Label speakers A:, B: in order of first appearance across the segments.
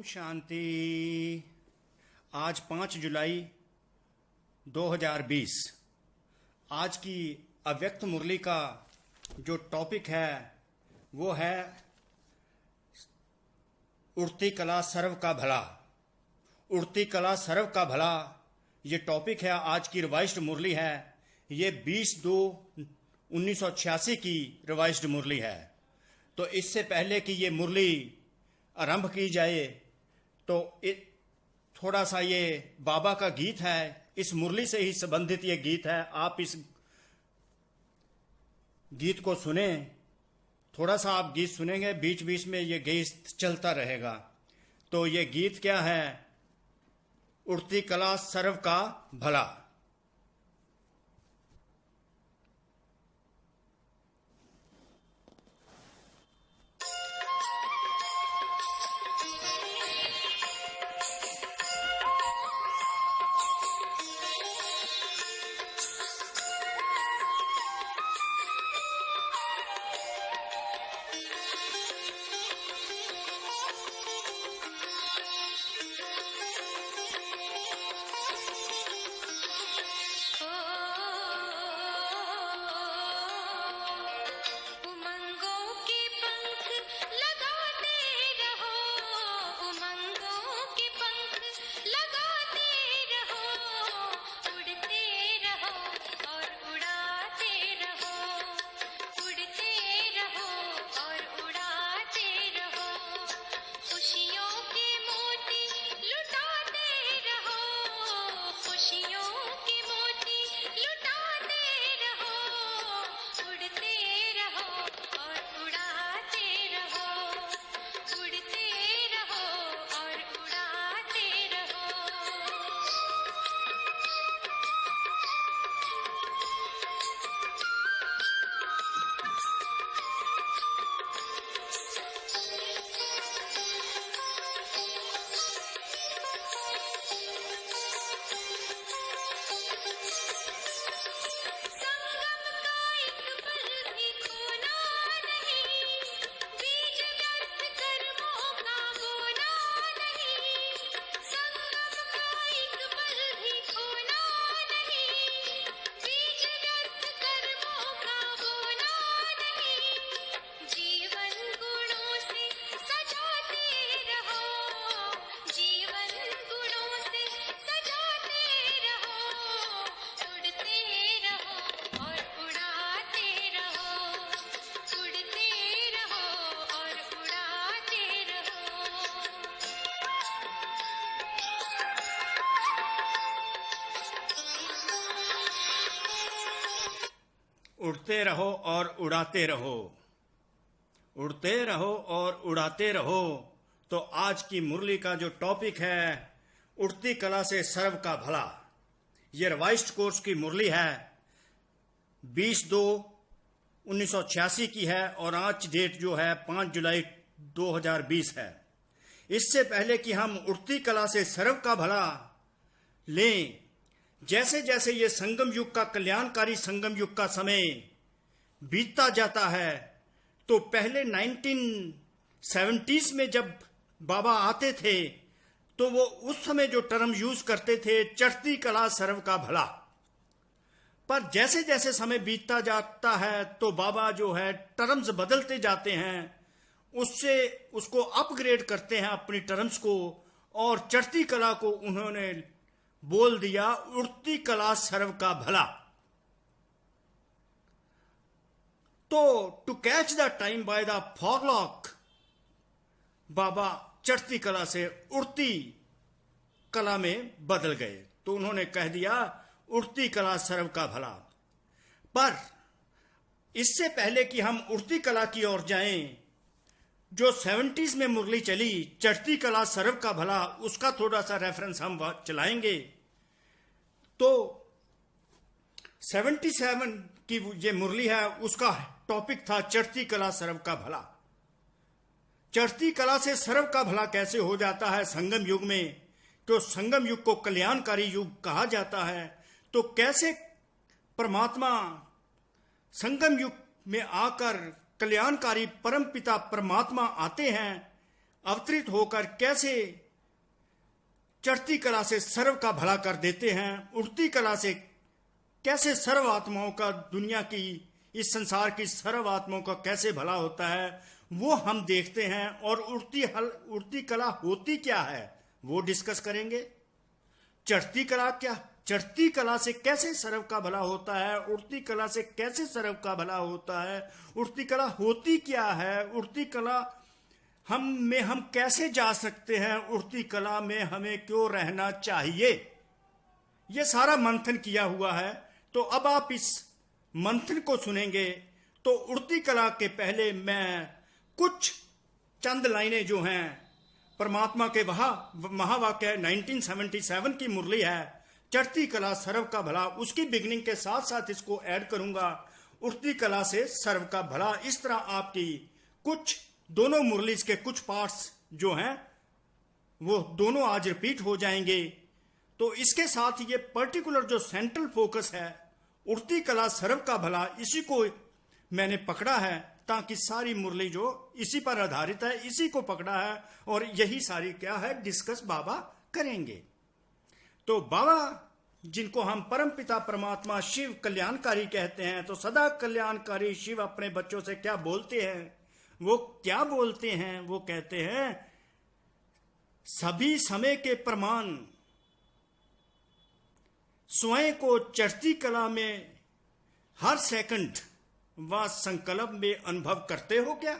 A: शांति। आज 5 जुलाई 2020। आज की अव्यक्त मुरली का जो टॉपिक है वो है उड़ती कला सर्व का भला। उड़ती कला सर्व का भला ये टॉपिक है, आज की रिवाइज्ड मुरली है। ये 20/2/1986 की रिवाइज्ड मुरली है। तो इससे पहले कि ये मुरली आरंभ की जाए तो थोड़ा सा ये बाबा का गीत है, इस मुरली से ही संबंधित ये गीत है। आप इस गीत को सुने, थोड़ा सा आप गीत सुनेंगे, बीच बीच में ये गीत चलता रहेगा। तो ये गीत क्या है? उड़ती कला सर्व का भला। उड़ते रहो और उड़ाते रहो, उड़ते रहो और उड़ाते रहो। तो आज की मुरली का जो टॉपिक है उड़ती कला से सर्व का भला। ये रिवाइज्ड कोर्स की मुरली है, 20/2/1986 की है और आज डेट जो है 5 जुलाई 2020 है। इससे पहले कि हम उड़ती कला से सर्व का भला लें, जैसे जैसे ये संगम युग का, कल्याणकारी संगम युग का समय बीतता जाता है, तो पहले 1970s में जब बाबा आते थे तो वो उस समय जो टर्म यूज करते थे चढ़ती कला सर्व का भला। पर जैसे जैसे समय बीतता जाता है तो बाबा जो है टर्म्स बदलते जाते हैं, उसको अपग्रेड करते हैं अपनी टर्म्स को, और चढ़ती कला को उन्होंने बोल दिया उड़ती कला सर्व का भला। तो to catch the time by the forelock, बाबा चढ़ती कला से उड़ती कला में बदल गए। तो उन्होंने कह दिया उड़ती कला सर्व का भला। पर इससे पहले कि हम उड़ती कला की ओर जाएं, जो 70s में मुरली चली चढ़ती कला सर्व का भला, उसका थोड़ा सा रेफरेंस हम चलाएंगे। तो 77 की ये मुरली है, उसका टॉपिक था चढ़ती कला सर्व का भला। चढ़ती कला से सर्व का भला कैसे हो जाता है संगम युग में? तो संगम युग को कल्याणकारी युग कहा जाता है। तो कैसे परमात्मा संगम युग में आकर कल्याणकारी परमपिता परमात्मा आते हैं अवतरित होकर कैसे चढ़ती कला से सर्व का भला कर देते हैं, उड़ती कला से कैसे सर्व आत्माओं का, दुनिया की, इस संसार की सर्व आत्माओं का कैसे भला होता है, वो हम देखते हैं। और उड़ती कला होती क्या है वो डिस्कस करेंगे। चढ़ती कला क्या, चढ़ती कला से कैसे सर्व का भला होता है, उड़ती कला से कैसे सर्व का भला होता है, उड़ती कला होती क्या है, उड़ती कला हम कैसे जा सकते हैं, उड़ती कला में हमें क्यों रहना चाहिए, ये सारा मंथन किया हुआ है। तो अब आप इस मंथन को सुनेंगे। तो उड़ती कला के पहले मैं कुछ चंद लाइनें जो हैं परमात्मा के महावाक्य 1977 की मुरली है, चढ़ती कला सर्व का भला, उसकी बिगनिंग के साथ साथ इसको ऐड करूंगा, उड़ती कला से सर्व का भला। इस तरह आपकी कुछ दोनों मुरलीज के कुछ पार्ट्स जो हैं वो दोनों आज रिपीट हो जाएंगे। तो इसके साथ ये पर्टिकुलर जो सेंट्रल फोकस है उड़ती कला सर्व का भला, इसी को मैंने पकड़ा है ताकि सारी मुरली जो इसी पर आधारित है इसी को पकड़ा है और यही सारी क्या है डिस्कस बाबा करेंगे। तो बाबा जिनको हम परमपिता परमात्मा शिव कल्याणकारी कहते हैं, तो सदा कल्याणकारी शिव अपने बच्चों से क्या बोलते हैं, वो क्या बोलते हैं, वो कहते हैं सभी समय के प्रमाण स्वयं को चढ़ती कला में हर सेकंड व संकल्प में अनुभव करते हो क्या।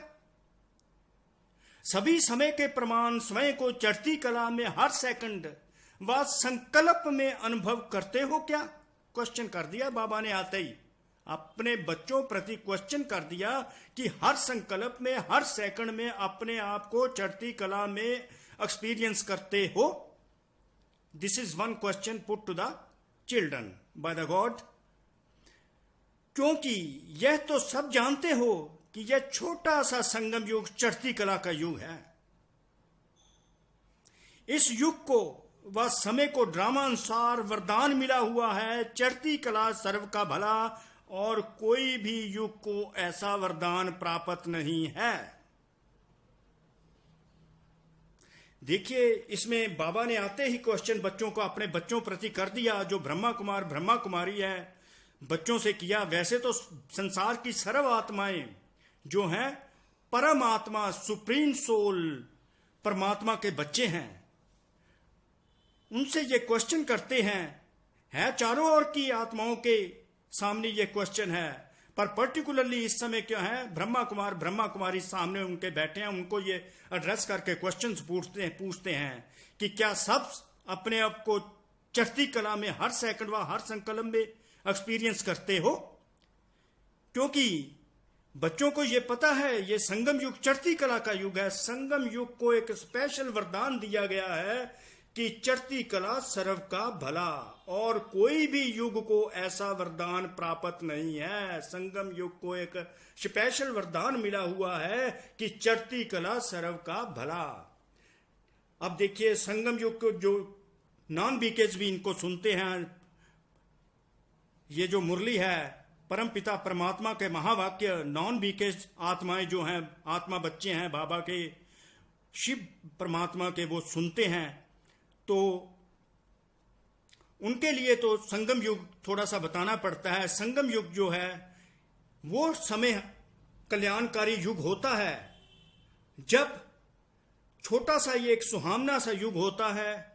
A: सभी समय के प्रमाण स्वयं को चढ़ती कला में हर सेकंड व संकल्प में अनुभव करते हो क्या। क्वेश्चन कर दिया बाबा ने आते ही, अपने बच्चों प्रति क्वेश्चन कर दिया कि हर संकल्प में हर सेकंड में अपने आप को चढ़ती कला में एक्सपीरियंस करते हो। This is one question put to the children by the God. क्योंकि यह तो सब जानते हो कि यह छोटा सा संगम युग चढ़ती कला का युग है। इस युग को व समय को ड्रामानुसार वरदान मिला हुआ है, चढ़ती कला सर्व का भला, और कोई भी युग को ऐसा वरदान प्राप्त नहीं है। देखिए इसमें बाबा ने आते ही क्वेश्चन बच्चों को, अपने बच्चों प्रति कर दिया, जो ब्रह्मा कुमार ब्रह्मा कुमारी है बच्चों से किया। वैसे तो संसार की सर्व आत्माएं जो हैं परम आत्मा सुप्रीम सोल परमात्मा के बच्चे हैं, उनसे ये क्वेश्चन करते हैं। है चारों ओर की आत्माओं के सामने ये क्वेश्चन है, पर पर्टिकुलरली इस समय क्या है, ब्रह्मा कुमार ब्रह्मा कुमारी सामने उनके बैठे हैं, उनको ये एड्रेस करके क्वेश्चंस पूछते हैं कि क्या सब अपने आप को चढ़ती कला में हर सेकंड व हर संकल्प में एक्सपीरियंस करते हो। क्योंकि बच्चों को ये पता है ये संगम युग चढ़ती कला का युग है। संगम युग को एक स्पेशल वरदान दिया गया है कि चढ़ती कला सर्व का भला, और कोई भी युग को ऐसा वरदान प्राप्त नहीं है। संगम युग को एक स्पेशल वरदान मिला हुआ है कि चढ़ती कला सर्व का भला। अब देखिए संगम युग को जो नॉन बीकेज भी इनको सुनते हैं, ये जो मुरली है परम पिता परमात्मा के महावाक्य, नॉन बीकेज आत्माएं जो हैं, आत्मा बच्चे हैं बाबा के, शिव परमात्मा के, वो सुनते हैं। तो उनके लिए तो संगम युग थोड़ा सा बताना पड़ता है। संगम युग जो है वो समय कल्याणकारी युग होता है, जब छोटा सा ये एक सुहावना सा युग होता है।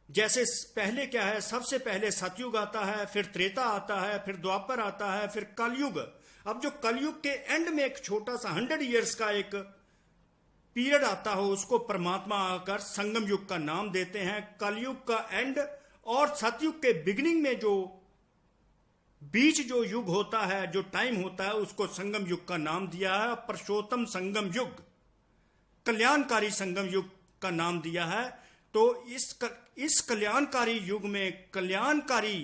A: जैसे पहले क्या है, सबसे पहले सतयुग आता है, फिर त्रेता आता है, फिर द्वापर आता है, फिर कलयुग। अब जो कलयुग के एंड में एक छोटा सा 100 ईयर्स का एक पीरियड आता हो, उसको परमात्मा आकर संगम युग का नाम देते हैं। कलयुग का एंड और सतयुग के बिगिनिंग में जो बीच जो युग होता है, जो टाइम होता है, उसको संगम युग का नाम दिया है। पुरुषोत्तम संगम युग, कल्याणकारी संगम युग का नाम दिया है। तो इस कल्याणकारी युग में कल्याणकारी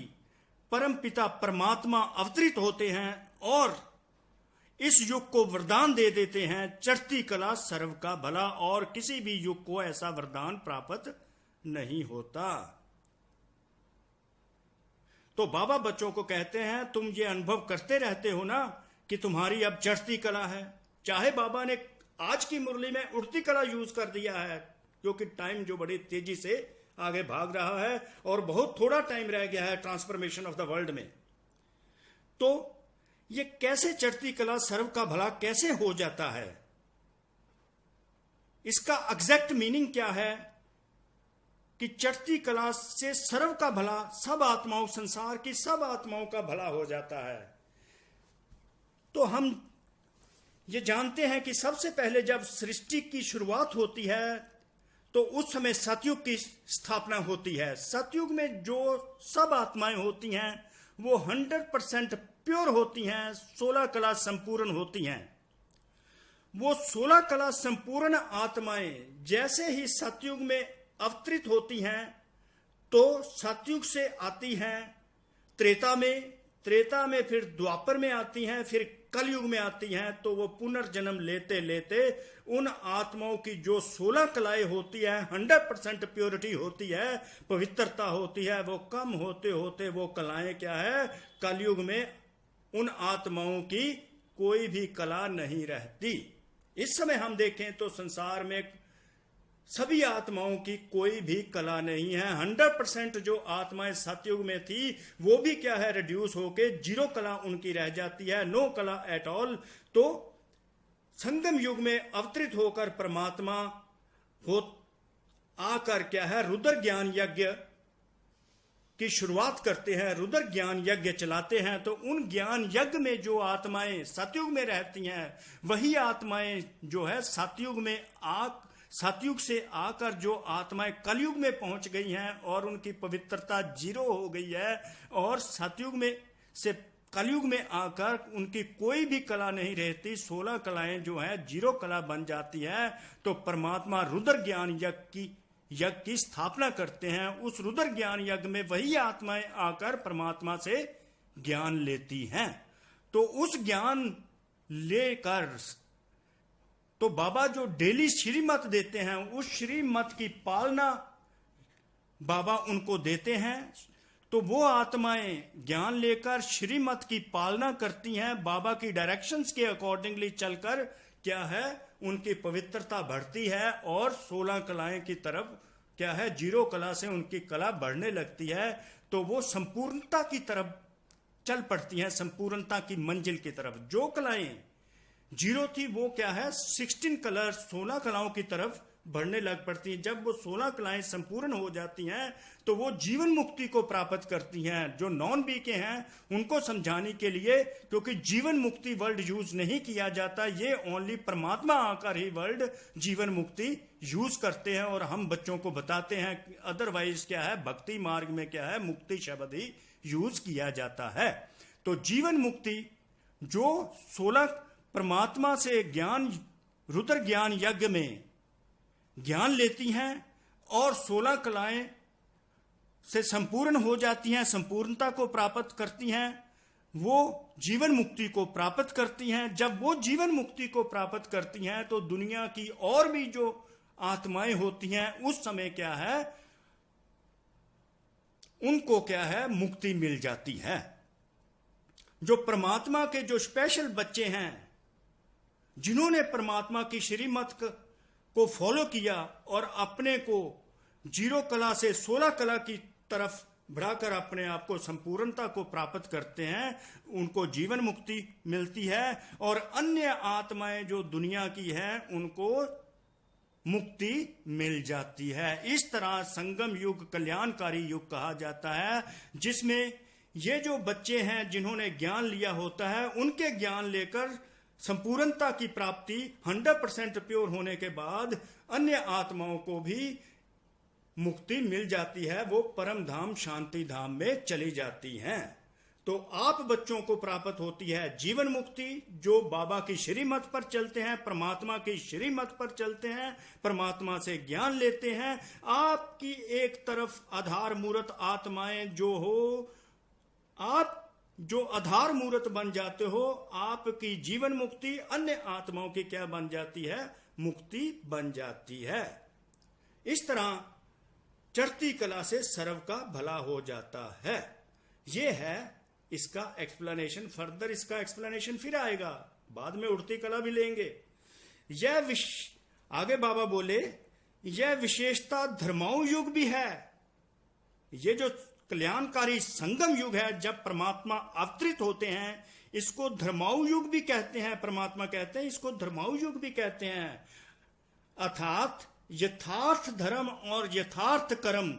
A: परमपिता परमात्मा अवतरित होते हैं और इस युग को वरदान दे देते हैं, चढ़ती कला सर्व का भला, और किसी भी युग को ऐसा वरदान प्राप्त नहीं होता। तो बाबा बच्चों को कहते हैं तुम ये अनुभव करते रहते हो ना कि तुम्हारी अब चढ़ती कला है। चाहे बाबा ने आज की मुरली में उड़ती कला यूज कर दिया है, क्योंकि टाइम जो बड़ी तेजी से आगे भाग रहा है और बहुत थोड़ा टाइम रह गया है ट्रांसफॉर्मेशन ऑफ द वर्ल्ड में। तो ये कैसे चढ़ती कला सर्व का भला कैसे हो जाता है, इसका एग्जैक्ट मीनिंग क्या है कि चढ़ती कला से सर्व का भला, सब आत्माओं, संसार की सब आत्माओं का भला हो जाता है। तो हम ये जानते हैं कि सबसे पहले जब सृष्टि की शुरुआत होती है तो उस समय सतयुग की स्थापना होती है। सतयुग में जो सब आत्माएं होती हैं वो 100% प्योर होती हैं, 16 कला संपूर्ण होती हैं। वो 16 कला संपूर्ण आत्माएं जैसे ही सतयुग में अवतरित होती हैं तो सतयुग से आती हैं त्रेता में फिर द्वापर में आती हैं, फिर कलयुग में आती हैं। तो वो पुनर्जन्म लेते लेते उन आत्माओं की जो 16 कलाएं होती है, 100% प्योरिटी होती है, पवित्रता होती है, वो कम होते होते वो कलाएं क्या है, कलयुग में उन आत्माओं की कोई भी कला नहीं रहती। इस समय हम देखें तो संसार में सभी आत्माओं की कोई भी कला नहीं है। 100% जो आत्माएं सतयुग में थी वो भी क्या है, रिड्यूस होके 0 कला उनकी रह जाती है, नो कला एट ऑल। तो संगम युग में अवतरित होकर परमात्मा हो आकर क्या है, रुद्र ज्ञान यज्ञ की शुरुआत करते हैं, रुद्र ज्ञान यज्ञ चलाते हैं। तो उन ज्ञान यज्ञ में जो आत्माएं सतयुग में रहती हैं वही आत्माएं जो है सतयुग से आकर जो आत्माएं कलयुग में पहुंच गई हैं और उनकी पवित्रता 0 हो गई है, और सतयुग में से कलयुग में आकर उनकी कोई भी कला नहीं रहती, 16 कलाएं जो है 0 कला बन जाती है। तो परमात्मा रुद्र ज्ञान यज्ञ की स्थापना करते हैं। उस रुद्र ज्ञान यज्ञ में वही आत्माएं आकर परमात्मा से ज्ञान लेती हैं। तो उस ज्ञान लेकर तो बाबा जो डेली श्रीमत देते हैं उस श्रीमत की पालना बाबा उनको देते हैं। तो वो आत्माएं ज्ञान लेकर श्रीमत की पालना करती हैं, बाबा की डायरेक्शंस के अकॉर्डिंगली चलकर क्या है, उनकी पवित्रता बढ़ती है और 16 कलाएं की तरफ क्या है, 0 कला से उनकी कला बढ़ने लगती है। तो वो संपूर्णता की तरफ चल पड़ती हैं, संपूर्णता की मंजिल की तरफ। जो कलाएं 0 थी वो क्या है, 16 कलर 16 कलाओं की तरफ बढ़ने लग पड़ती हैं। जब वो 16 कलाएं संपूर्ण हो जाती हैं तो वो जीवन मुक्ति को प्राप्त करती हैं। जो नॉन बी के हैं उनको समझाने के लिए, क्योंकि जीवन मुक्ति वर्ड यूज नहीं किया जाता, ये ओनली परमात्मा आकर ही वर्ड जीवन मुक्ति यूज करते हैं और हम बच्चों को बताते हैं। अदरवाइज क्या है, भक्ति मार्ग में क्या है, मुक्ति शब्द ही यूज किया जाता है। तो जीवन मुक्ति जो 16 परमात्मा से ज्ञान, रुद्र ज्ञान यज्ञ में ज्ञान लेती हैं और 16 कलाएं से संपूर्ण हो जाती हैं, संपूर्णता को प्राप्त करती हैं, वो जीवन मुक्ति को प्राप्त करती हैं। जब वो जीवन मुक्ति को प्राप्त करती हैं तो दुनिया की और भी जो आत्माएं होती हैं उस समय क्या है, उनको क्या है, मुक्ति मिल जाती है। जो परमात्मा के जो स्पेशल बच्चे हैं जिन्होंने परमात्मा की श्रीमत को फॉलो किया और अपने को 0 कला से 16 कला की तरफ बढ़ाकर अपने आप को संपूर्णता को प्राप्त करते हैं, उनको जीवन मुक्ति मिलती है। और अन्य आत्माएं जो दुनिया की हैं उनको मुक्ति मिल जाती है। इस तरह संगम युग कल्याणकारी युग कहा जाता है, जिसमें ये जो बच्चे हैं जिन्होंने ज्ञान लिया होता है उनके ज्ञान लेकर संपूर्णता की प्राप्ति 100% प्योर होने के बाद अन्य आत्माओं को भी मुक्ति मिल जाती है, वो परम धाम शांति धाम में चली जाती हैं। तो आप बच्चों को प्राप्त होती है जीवन मुक्ति, जो बाबा की श्रीमत पर चलते हैं, परमात्मा की श्रीमत पर चलते हैं, परमात्मा से ज्ञान लेते हैं। आपकी एक तरफ आधार मूर्त आत्माएं जो हो, आप जो आधार मूर्त बन जाते हो, आपकी जीवन मुक्ति अन्य आत्माओं की क्या बन जाती है, मुक्ति बन जाती है। इस तरह चढ़ती कला से सर्व का भला हो जाता है। यह है इसका एक्सप्लेनेशन। फर्दर इसका एक्सप्लेनेशन फिर आएगा, बाद में उड़ती कला भी लेंगे। आगे बाबा बोले, यह विशेषता धर्माऊ युग भी है। ये जो कल्याणकारी संगम युग है, जब परमात्मा अवतरित होते हैं, इसको धर्माऊ युग भी कहते हैं। परमात्मा कहते हैं इसको धर्माऊ युग भी कहते हैं। अर्थात यथार्थ धर्म और यथार्थ कर्म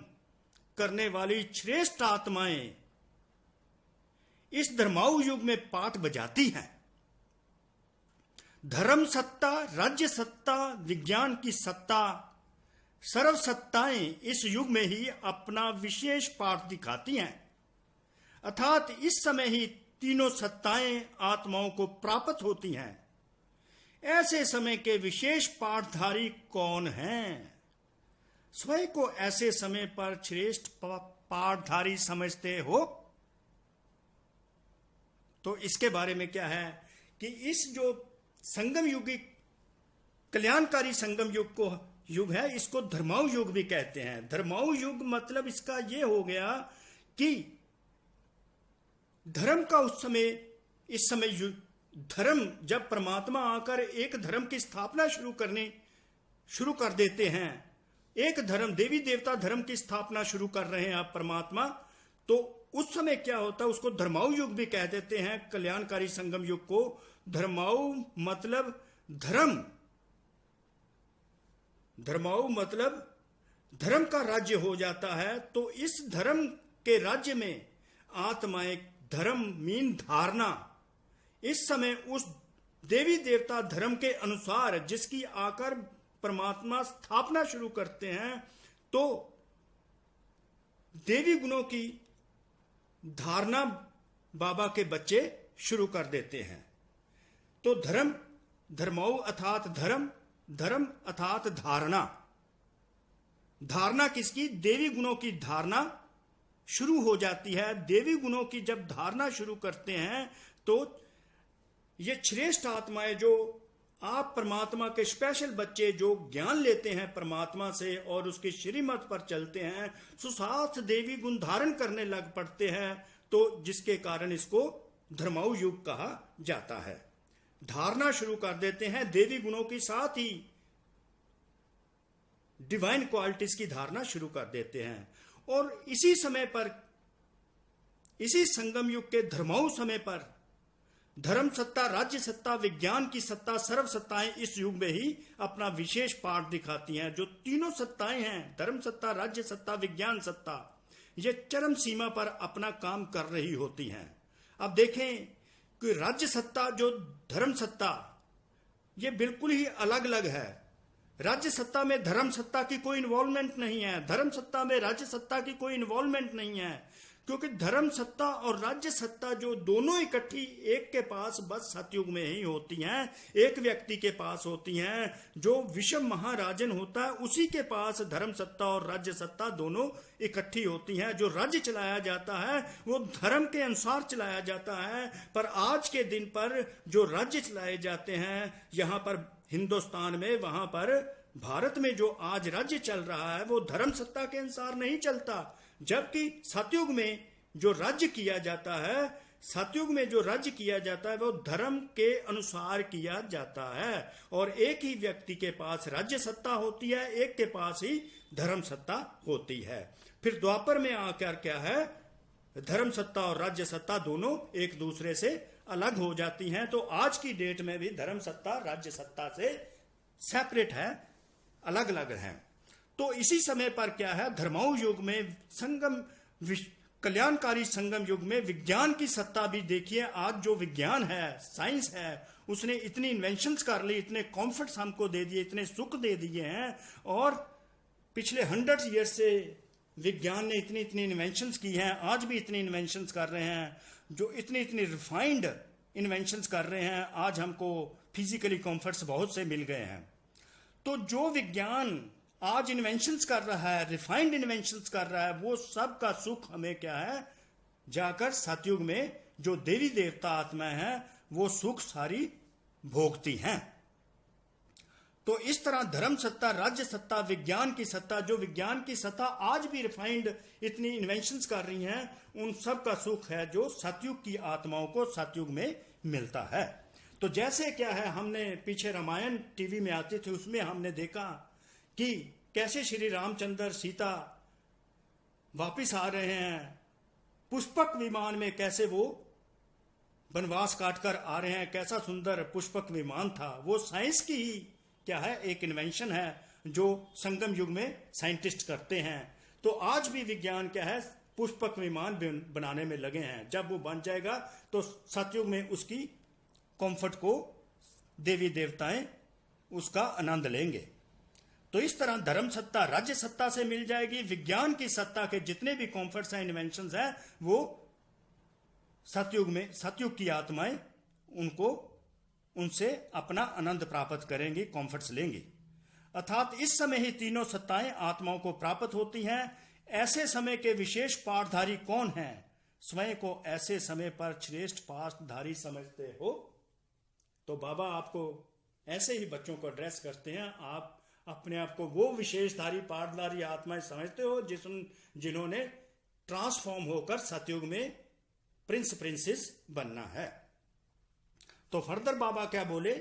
A: करने वाली श्रेष्ठ आत्माएं इस धर्माऊ युग में पाठ बजाती हैं। धर्म सत्ता, राज्य सत्ता, विज्ञान की सत्ता, सर्व सत्ताएं इस युग में ही अपना विशेष पाठ दिखाती हैं। अर्थात इस समय ही तीनों सत्ताएं आत्माओं को प्राप्त होती हैं। ऐसे समय के विशेष पाठधारी कौन हैं? स्वयं को ऐसे समय पर श्रेष्ठ पाठधारी समझते हो? तो इसके बारे में क्या है कि इस जो संगम युगी कल्याणकारी संगम युग है, इसको धर्माऊ युग भी कहते हैं। धर्माऊ युग मतलब इसका यह हो गया कि धर्म का इस समय धर्म, जब परमात्मा आकर एक धर्म की स्थापना शुरू कर देते हैं, एक धर्म, देवी देवता धर्म की स्थापना शुरू कर रहे हैं आप परमात्मा, तो उस समय क्या होता है, उसको धर्माऊ युग भी कह देते हैं। कल्याणकारी संगम युग को धर्माऊ मतलब धर्माऊ मतलब धर्म का राज्य हो जाता है। तो इस धर्म के राज्य में आत्माएं, धर्म मीन धारणा, इस समय उस देवी देवता धर्म के अनुसार जिसकी आकर परमात्मा स्थापना शुरू करते हैं, तो देवी गुणों की धारणा बाबा के बच्चे शुरू कर देते हैं। तो धर्माऊ अर्थात धर्म अर्थात धारणा। धारणा किसकी? देवी गुणों की धारणा शुरू हो जाती है। देवी गुणों की जब धारणा शुरू करते हैं, तो ये श्रेष्ठ आत्माएं, जो आप परमात्मा के स्पेशल बच्चे जो ज्ञान लेते हैं परमात्मा से और उसके श्रीमत पर चलते हैं, सुसाथ देवी गुण धारण करने लग पड़ते हैं। तो जिसके कारण इसको धर्माऊ युग कहा जाता है। धारणा शुरू कर देते हैं देवी गुणों के साथ ही डिवाइन क्वालिटीज की धारणा शुरू कर देते हैं। और इसी समय पर, इसी संगम युग के धर्माऊ समय पर धर्म सत्ता, राज्य सत्ता, विज्ञान की सत्ता, सर्व सत्ताएं इस युग में ही अपना विशेष पाठ दिखाती हैं। जो तीनों सत्ताएं हैं, धर्म सत्ता, राज्य सत्ता, विज्ञान सत्ता, ये चरम सीमा पर अपना काम कर रही होती हैं। अब देखें कि राज्य सत्ता जो धर्म सत्ता, ये बिल्कुल ही अलग अलग है। राज्य सत्ता में धर्म सत्ता की कोई इन्वॉल्वमेंट नहीं है, धर्म सत्ता में राज्य सत्ता की कोई इन्वॉल्वमेंट नहीं है, क्योंकि धर्म सत्ता और राज्य सत्ता जो दोनों इकट्ठी एक के पास बस सतयुग में ही होती हैं, एक व्यक्ति के पास होती हैं। जो विषम महाराजन होता है उसी के पास धर्म सत्ता और राज्य सत्ता दोनों इकट्ठी होती हैं। जो राज्य चलाया जाता है वो धर्म के अनुसार चलाया जाता है, पर आज के दिन पर जो राज्य चलाए जाते हैं यहाँ पर हिंदुस्तान में, वहां पर भारत में जो आज राज्य चल रहा है वो धर्म सत्ता के अनुसार नहीं चलता। जबकि सतयुग में जो राज्य किया जाता है, सतयुग में जो राज्य किया जाता है वो धर्म के अनुसार किया जाता है। और एक ही व्यक्ति के पास राज्य सत्ता होती है, एक के पास ही धर्म सत्ता होती है। फिर द्वापर में आकर क्या है, धर्म सत्ता और राज्य सत्ता दोनों एक दूसरे से अलग हो जाती हैं। तो आज की डेट में भी धर्म सत्ता राज्य सत्ता से सेपरेट है, अलग अलग हैं। तो इसी समय पर क्या है, धर्माऊ युग में कल्याणकारी संगम युग में विज्ञान की सत्ता भी देखिए। आज जो विज्ञान है, साइंस है, उसने इतनी इन्वेंशंस कर ली, इतने कॉम्फर्ट्स हमको दे दिए, इतने सुख दे दिए हैं। और पिछले 100 ईयर से विज्ञान ने इतनी इतनी इन्वेंशंस की हैं, आज भी इतनी इन्वेंशंस कर रहे हैं, जो इतनी इतनी रिफाइंड इन्वेंशंस कर रहे हैं। आज हमको फिजिकली कॉम्फर्ट्स बहुत से मिल गए हैं। तो जो विज्ञान आज इन्वेंशंस कर रहा है, रिफाइंड इन्वेंशंस कर रहा है, वो सब का सुख हमें क्या है, जाकर सतयुग में जो देवी देवता आत्माएं हैं वो सुख सारी भोगती हैं। तो इस तरह धर्म सत्ता, राज्य सत्ता, विज्ञान की सत्ता, जो विज्ञान की सत्ता आज भी रिफाइंड इतनी इन्वेंशंस कर रही हैं, उन सब का सुख है जो सतयुग की आत्माओं को सतयुग में मिलता है। तो जैसे क्या है, हमने पीछे रामायण टीवी में आती थी, उसमें हमने देखा कि कैसे श्री रामचंद्र सीता वापिस आ रहे हैं, पुष्पक विमान में कैसे वो वनवास काटकर आ रहे हैं, कैसा सुंदर पुष्पक विमान था। वो साइंस की ही क्या है, एक इन्वेंशन है जो संगम युग में साइंटिस्ट करते हैं। तो आज भी विज्ञान क्या है, पुष्पक विमान बनाने में लगे हैं। जब वो बन जाएगा तो सतयुग में उसकी कंफर्ट को देवी देवताएं उसका आनंद लेंगे। तो इस तरह धर्म सत्ता राज्य सत्ता से मिल जाएगी। विज्ञान की सत्ता के जितने भी कॉम्फर्ट्स हैं, इन्वेंशंस हैं, वो सतयुग में, सतयुग की आत्माएं उनसे अपना आनंद प्राप्त करेंगी, कॉम्फर्ट्स लेंगी। अर्थात इस समय ही तीनों सत्ताएं आत्माओं को प्राप्त होती हैं। ऐसे समय के विशेष पाठधारी कौन हैं? स्वयं को ऐसे समय पर श्रेष्ठ पाठधारी समझते हो? तो बाबा आपको ऐसे ही बच्चों को एड्रेस करते हैं। आप अपने आप को वो विशेषधारी पाठधारी आत्माएं समझते हो जिन्होंने ट्रांसफॉर्म होकर सतयुग में प्रिंस प्रिंसेस बनना है। तो फर्दर बाबा क्या बोले,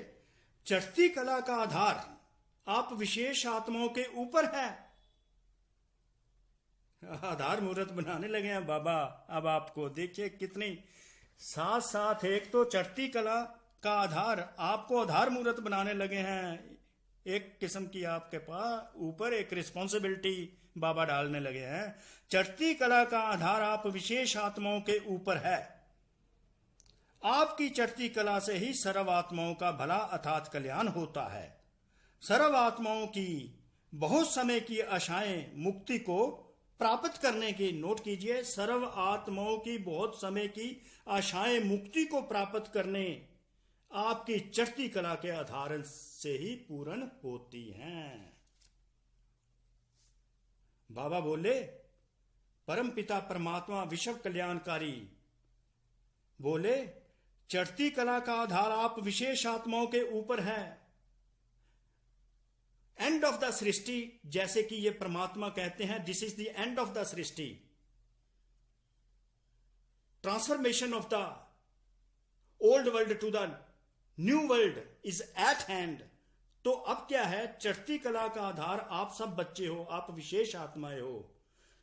A: चढ़ती कला का आधार आप विशेष आत्माओं के ऊपर है। आधार मूर्त बनाने लगे हैं बाबा। अब आपको देखिए कितनी साथ साथ, एक तो चढ़ती कला का आधार, आपको आधार मूर्त बनाने लगे हैं। एक किस्म की आपके पास ऊपर एक रिस्पॉन्सिबिलिटी बाबा डालने लगे हैं। चढ़ती कला का आधार आप विशेष आत्माओं के ऊपर है। आपकी चढ़ती कला से ही सर्व आत्माओं का भला अर्थात कल्याण होता है। सर्व आत्माओं की बहुत समय की आशाएं मुक्ति को प्राप्त करने की, नोट कीजिए, सर्व आत्माओं की बहुत समय की आशाएं मुक्ति को प्राप्त करने आपकी चढ़ती कला के आधार से ही पूर्ण होती हैं। बाबा बोले, परम पिता परमात्मा विश्व कल्याणकारी बोले, चढ़ती कला का आधार आप विशेष आत्माओं के ऊपर है। एंड ऑफ द सृष्टि, जैसे कि ये परमात्मा कहते हैं, this is the end of the सृष्टि, transformation of the old world to the new world is at hand. तो अब क्या है, चढ़ती कला का आधार आप सब बच्चे हो, आप विशेष आत्माएं हो।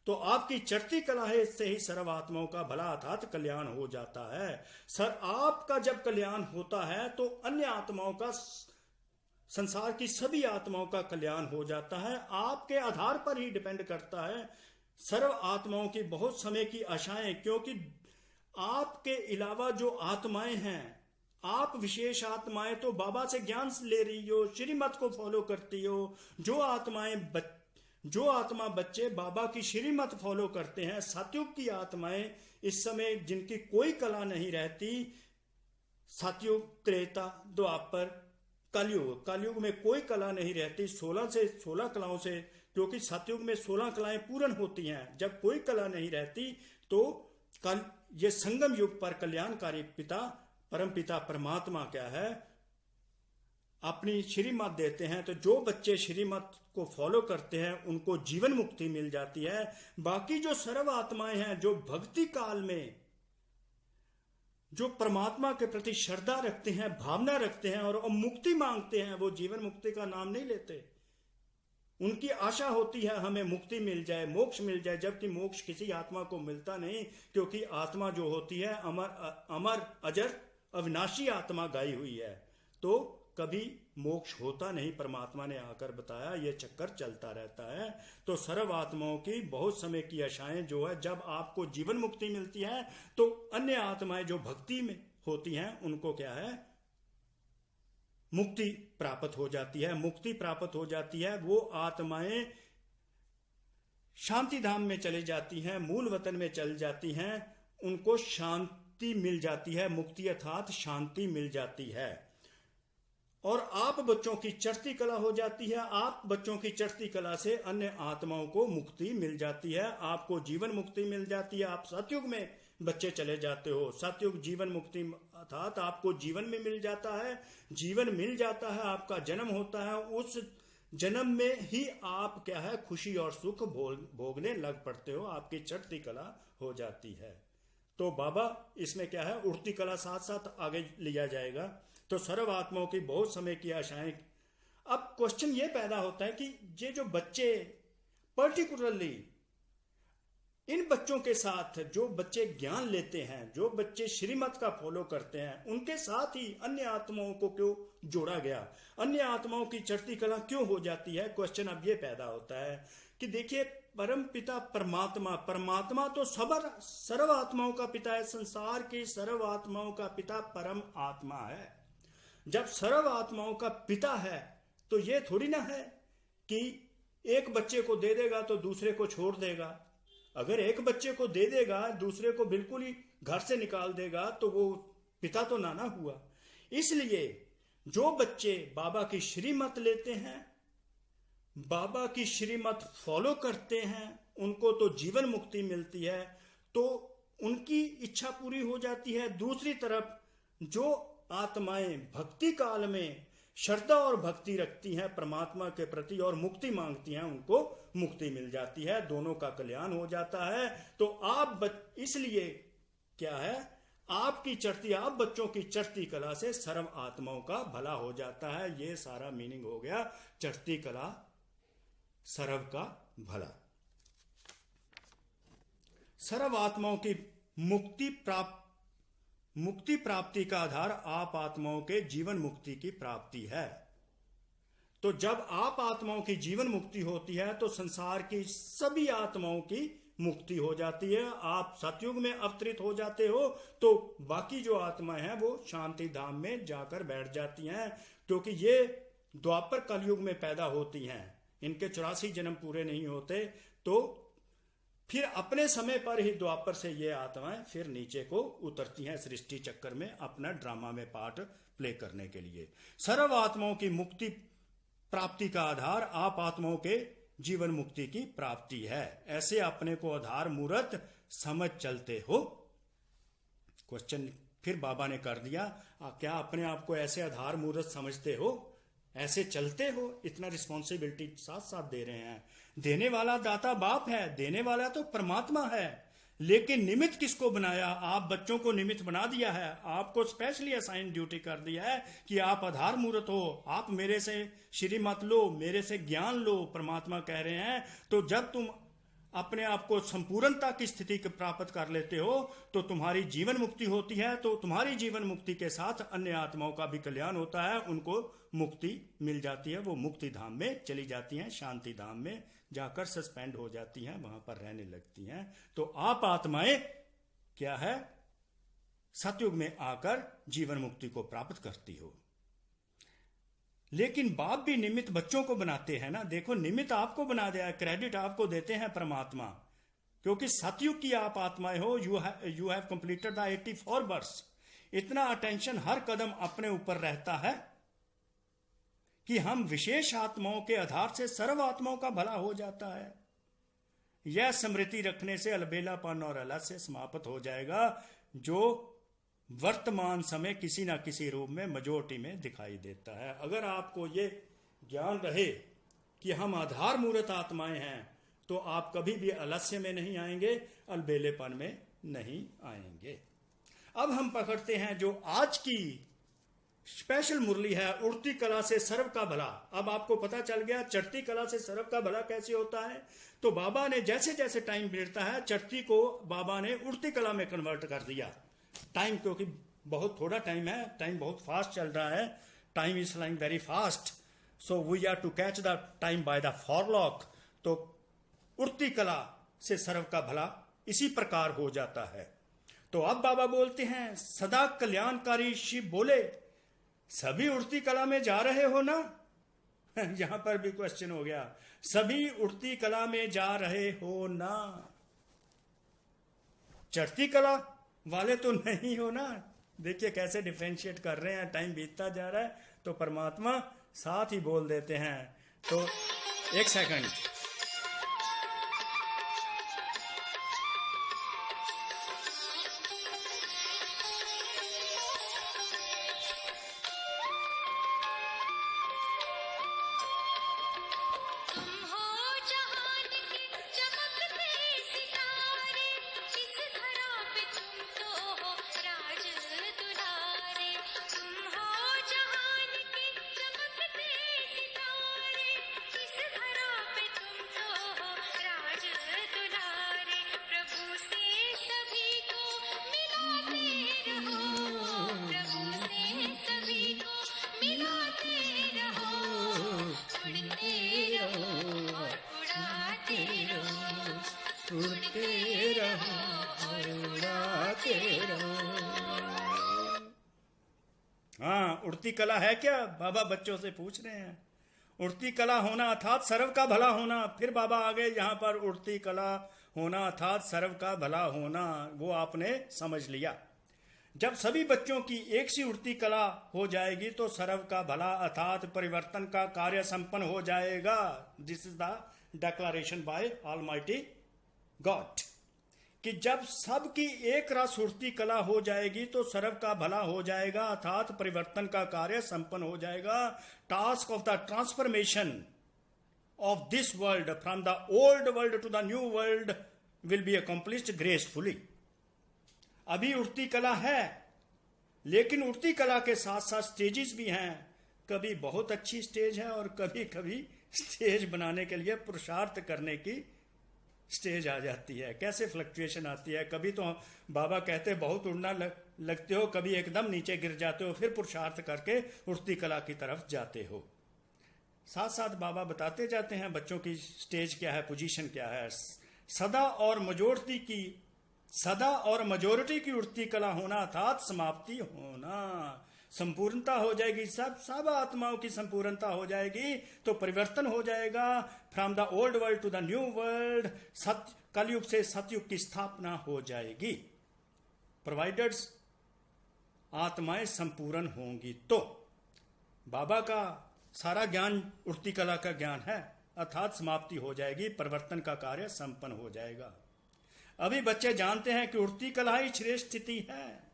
A: तो आपकी चढ़ती कला है, इससे ही सर्व आत्माओं का भला अर्थात कल्याण हो जाता है। सर आपका जब कल्याण होता है तो अन्य आत्माओं का, संसार की सभी आत्माओं का कल्याण हो जाता है। आपके आधार पर ही डिपेंड करता है सर्व आत्माओं की बहुत समय की आशाएं, क्योंकि आपके अलावा जो आत्माएं हैं, आप विशेष आत्माएं तो बाबा से ज्ञान ले रही हो, श्रीमत को फॉलो करती हो। जो आत्मा बच्चे बाबा की श्रीमत फॉलो करते हैं, सतयुग की आत्माएं इस समय जिनकी कोई कला नहीं रहती, सतयुग, त्रेता, द्वापर, कलयुग में कोई कला नहीं रहती, 16 कलाओं से, क्योंकि सतयुग में 16 कलाएं पूर्ण होती हैं। जब कोई कला नहीं रहती तो ये संगम युग पर कल्याणकारी पिता परम पिता परमात्मा क्या है, अपनी श्रीमत देते हैं। तो जो बच्चे श्रीमत को फॉलो करते हैं उनको जीवन मुक्ति मिल जाती है। बाकी जो सर्व आत्माएं हैं, जो भक्ति काल में जो परमात्मा के प्रति श्रद्धा रखते हैं, भावना रखते हैं और मुक्ति मांगते हैं, वो जीवन मुक्ति का नाम नहीं लेते। उनकी आशा होती है हमें मुक्ति मिल जाए, मोक्ष मिल जाए, जबकि मोक्ष किसी आत्मा को मिलता नहीं, क्योंकि आत्मा जो होती है अमर अजर अविनाशी आत्मा गाई हुई है। तो कभी मोक्ष होता नहीं, परमात्मा ने आकर बताया, ये चक्कर चलता रहता है। तो सर्व आत्माओं की बहुत समय की आशाएं जो है, जब आपको जीवन मुक्ति मिलती है तो अन्य आत्माएं जो भक्ति में होती हैं उनको क्या है, मुक्ति प्राप्त हो जाती है। मुक्ति प्राप्त हो जाती है, वो आत्माएं शांति धाम में चली जाती हैं, मूल वतन में चल जाती हैं, उनको शांति मिल जाती है, मुक्ति अर्थात शांति मिल जाती है। और आप बच्चों की चढ़ती कला हो जाती है। आप बच्चों की चढ़ती कला से अन्य आत्माओं को मुक्ति मिल जाती है, आपको जीवन मुक्ति मिल जाती है। आप सतयुग में बच्चे चले जाते हो, सतयुग जीवन मुक्ति अर्थात आपको जीवन में मिल जाता है, जीवन मिल जाता है, आपका जन्म होता है। उस जन्म में ही आप क्या है, खुशी और सुख भोगने लग पड़ते हो, आपकी चढ़ती कला हो जाती है। तो बाबा इसमें क्या है, उड़ती कला साथ साथ आगे लिया जाएगा। तो सर्व आत्माओं की बहुत समय की आशाएं। अब क्वेश्चन ये पैदा होता है कि ये जो बच्चे, पर्टिकुलरली इन बच्चों के साथ जो बच्चे ज्ञान लेते हैं, जो बच्चे श्रीमत का फॉलो करते हैं, उनके साथ ही अन्य आत्माओं को क्यों जोड़ा गया, अन्य आत्माओं की चढ़ती कला क्यों हो जाती है। क्वेश्चन अब ये पैदा होता है कि देखिए, परम पिता परमात्मा, परमात्मा तो सर्व आत्माओं का पिता है, संसार की सर्व आत्माओं का पिता परम आत्मा है। जब सर्व आत्माओं का पिता है तो ये थोड़ी ना है कि एक बच्चे को दे देगा तो दूसरे को छोड़ देगा। अगर एक बच्चे को दे देगा, दूसरे को बिल्कुल ही घर से निकाल देगा, तो वो पिता तो ना हुआ। इसलिए जो बच्चे बाबा की श्रीमत लेते हैं, बाबा की श्रीमत फॉलो करते हैं, उनको तो जीवन मुक्ति मिलती है, तो उनकी इच्छा पूरी हो जाती है। दूसरी तरफ जो आत्माएं भक्ति काल में श्रद्धा और भक्ति रखती हैं परमात्मा के प्रति और मुक्ति मांगती हैं, उनको मुक्ति मिल जाती है, दोनों का कल्याण हो जाता है। तो आप इसलिए क्या है, आपकी चढ़ती, आप बच्चों की चढ़ती कला से सर्व आत्माओं का भला हो जाता है। ये सारा मीनिंग हो गया चढ़ती कला सर्व का भला। सर्व आत्माओं की मुक्ति प्राप्ति का आधार आप आत्माओं के जीवन मुक्ति की प्राप्ति है। तो जब आप आत्माओं की जीवन मुक्ति होती है तो संसार की सभी आत्माओं की मुक्ति हो जाती है। आप सतयुग में अवतरित हो जाते हो तो बाकी जो आत्माएं हैं वो शांति धाम में जाकर बैठ जाती हैं, क्योंकि ये द्वापर कलयुग में पैदा होती हैं, इनके 84 जन्म पूरे नहीं होते, तो फिर अपने समय पर ही द्वापर से ये आत्माएं फिर नीचे को उतरती हैं सृष्टि चक्कर में अपना ड्रामा में पार्ट प्ले करने के लिए। सर्व आत्माओं की मुक्ति प्राप्ति का आधार आप आत्माओं के जीवन मुक्ति की प्राप्ति है। ऐसे अपने को आधार मूर्त समझ चलते हो। क्वेश्चन फिर बाबा ने कर दिया, क्या अपने आप को ऐसे आधार मूर्त समझते हो, ऐसे चलते हो? इतना रिस्पॉन्सिबिलिटी साथ साथ दे रहे हैं। देने वाला दाता बाप है, देने वाला तो परमात्मा है, लेकिन निमित्त किसको बनाया? आप बच्चों को निमित्त बना दिया है, आपको स्पेशली असाइन ड्यूटी कर दिया है कि आप आधार मूर्त हो, आप मेरे से श्रीमत लो, मेरे से ज्ञान लो, परमात्मा कह रहे हैं। तो जब तुम अपने आप को संपूर्णता की स्थिति को प्राप्त कर लेते हो तो तुम्हारी जीवन मुक्ति होती है। तो तुम्हारी जीवन मुक्ति के साथ अन्य आत्माओं का भी कल्याण होता है, उनको मुक्ति मिल जाती है, वो मुक्ति धाम में चली जाती हैं, शांति धाम में जाकर सस्पेंड हो जाती हैं, वहां पर रहने लगती हैं। तो आप आत्माएं क्या है, सतयुग में आकर जीवन मुक्ति को प्राप्त करती हो। लेकिन बाप भी निमित्त बच्चों को बनाते हैं ना। देखो, निमित्त आपको बना दिया, क्रेडिट आपको देते हैं परमात्मा, क्योंकि सतयुग की आप आत्माएं हो। You have completed the 84 births. इतना अटेंशन हर कदम अपने ऊपर रहता है कि हम विशेष आत्माओं के आधार से सर्व आत्माओं का भला हो जाता है। यह स्मृति रखने से अलबेलापन और अलस्य समाप्त हो जाएगा, जो वर्तमान समय किसी ना किसी रूप में मेजॉरिटी में दिखाई देता है। अगर आपको ये ज्ञान रहे कि हम आधार मूर्त आत्माएं हैं, तो आप कभी भी अलस्य में नहीं आएंगे, अलबेलेपन में नहीं आएंगे। अब हम पकड़ते हैं जो आज की स्पेशल मुरली है, उड़ती कला से सर्व का भला। अब आपको पता चल गया चढ़ती कला से सर्व का भला कैसे होता है। तो बाबा ने जैसे जैसे टाइम बीतता है, चढ़ती को बाबा ने उड़ती कला में कन्वर्ट कर दिया। टाइम, क्योंकि बहुत थोड़ा टाइम है, टाइम बहुत फास्ट चल रहा है, time is flying very fast, so we are to catch the time by the forelock. तो उड़ती कला से सर्व का भला इसी प्रकार हो जाता है। तो अब बाबा बोलते हैं, सदा कल्याणकारी शिव बोले, सभी उड़ती कला में जा रहे हो ना? यहां पर भी क्वेश्चन हो गया, सभी उड़ती कला में जा रहे हो ना? चढ़ती कला वाले तो नहीं हो ना? देखिए कैसे डिफरेंशिएट कर रहे हैं। टाइम बीतता जा रहा है तो परमात्मा साथ ही बोल देते हैं। तो एक सेकंड, उड़ते रहो उड़ाते रहो। हाँ, उड़ती कला है क्या? बाबा बच्चों से पूछ रहे हैं। उड़ती कला होना अर्थात सर्व का भला होना। फिर बाबा आ गए यहाँ पर, उड़ती कला होना अर्थात सर्व का भला होना, वो आपने समझ लिया। जब सभी बच्चों की एक सी उड़ती कला हो जाएगी तो सर्व का भला अर्थात परिवर्तन का कार्य संपन्न हो जाएगा। This is the declaration bye almighty God कि जब सबकी एक रस उड़ती कला हो जाएगी तो सर्व का भला हो जाएगा अर्थात परिवर्तन का कार्य संपन्न हो जाएगा। Task of the transformation of this world from the old world to the new world will be accomplished gracefully. अभी उड़ती कला है, लेकिन उड़ती कला के साथ साथ स्टेजेस भी हैं। कभी बहुत अच्छी स्टेज है और कभी कभी स्टेज बनाने के लिए पुरुषार्थ करने की स्टेज आ जाती है। कैसे फ्लक्चुएशन आती है, कभी तो बाबा कहते बहुत उड़ना लगते हो, कभी एकदम नीचे गिर जाते हो, फिर पुरुषार्थ करके उड़ती कला की तरफ जाते हो। साथ साथ बाबा बताते जाते हैं बच्चों की स्टेज क्या है, पोजीशन क्या है। सदा और मेजोरिटी की उड़ती कला होना अर्थात समाप्ति होना, संपूर्णता हो जाएगी। सब आत्माओं की संपूर्णता हो जाएगी तो परिवर्तन हो जाएगा। From the old world to the new world, सत्य कलयुग से सतयुग की स्थापना हो जाएगी। प्रोवाइडेड आत्माएं संपूर्ण होंगी तो बाबा का सारा ज्ञान उड़ती कला का ज्ञान है, अर्थात समाप्ति हो जाएगी, परिवर्तन का कार्य संपन्न हो जाएगा। अभी बच्चे जानते हैं कि उड़ती कला ही श्रेष्ठ स्थिति है,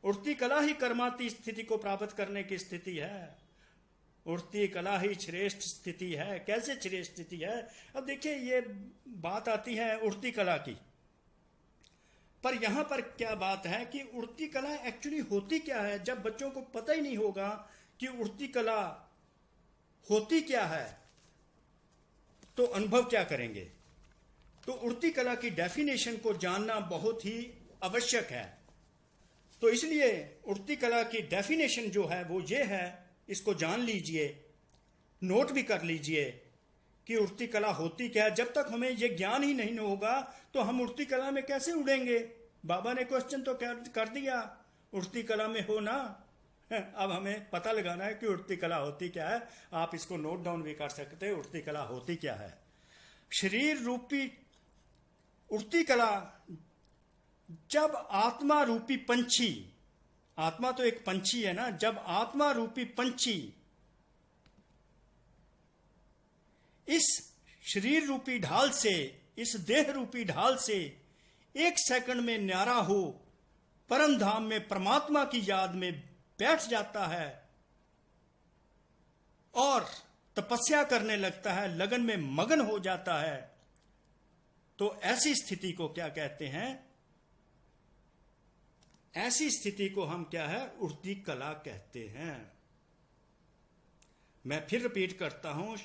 A: उड़ती कला ही कर्माती स्थिति को प्राप्त करने की स्थिति है। उड़ती कला ही श्रेष्ठ स्थिति है। कैसे श्रेष्ठ स्थिति है? अब देखिए, ये बात आती है उड़ती कला की, पर यहां पर क्या बात है कि उड़ती कला एक्चुअली होती क्या है। जब बच्चों को पता ही नहीं होगा कि उड़ती कला होती क्या है तो अनुभव क्या करेंगे? तो उड़ती कला की डेफिनेशन को जानना बहुत ही आवश्यक है। तो इसलिए उड़ती कला की डेफिनेशन जो है वो ये है, इसको जान लीजिए, नोट भी कर लीजिए कि उड़ती कला होती क्या है। जब तक हमें ये ज्ञान ही नहीं होगा तो हम उड़ती कला में कैसे उड़ेंगे? बाबा ने क्वेश्चन तो कर दिया, उड़ती कला में हो ना। अब हमें पता लगाना है कि उड़ती कला होती क्या है। आप इसको नोट डाउन भी कर सकते हैं, उड़ती कला होती क्या है। शरीर रूपी उड़ती कला, जब आत्मा रूपी पंछी, आत्मा तो एक पंछी है ना, जब आत्मा रूपी पंछी इस शरीर रूपी ढाल से, इस देह रूपी ढाल से एक सेकंड में न्यारा हो परम धाम में परमात्मा की याद में बैठ जाता है और तपस्या करने लगता है, लगन में मगन हो जाता है, तो ऐसी स्थिति को क्या कहते हैं? ऐसी स्थिति को हम क्या है? उड़ती कला कहते हैं। मैं फिर रिपीट करता हूं,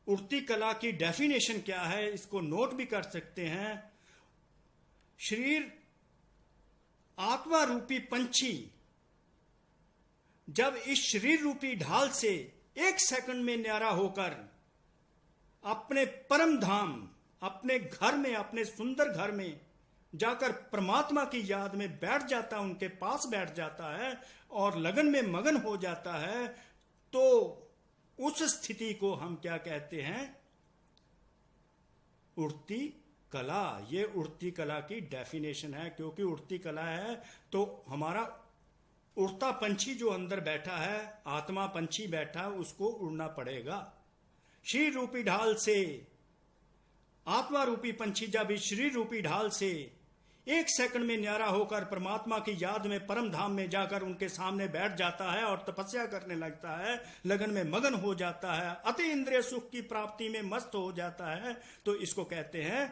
A: उड़ती कला की डेफिनेशन क्या है, इसको नोट भी कर सकते हैं। शरीर आत्मा रूपी पंछी जब इस शरीर रूपी ढाल से एक सेकंड में न्यारा होकर अपने परम धाम, अपने घर में, अपने सुंदर घर में जाकर परमात्मा की याद में बैठ जाता है, उनके पास बैठ जाता है और लगन में मगन हो जाता है, तो उस स्थिति को हम क्या कहते हैं? उड़ती कला। ये उड़ती कला की डेफिनेशन है। क्योंकि उड़ती कला है तो हमारा उड़ता पंछी जो अंदर बैठा है, आत्मा पंछी बैठा, उसको उड़ना पड़ेगा। शरीर रूपी ढाल से आत्मा रूपी पंछी जब इस शरीर रूपी ढाल से एक सेकंड में न्यारा होकर परमात्मा की याद में परम धाम में जाकर उनके सामने बैठ जाता है और तपस्या करने लगता है, लगन में मगन हो जाता है, अति इंद्रिय सुख की प्राप्ति में मस्त हो जाता है, तो इसको कहते हैं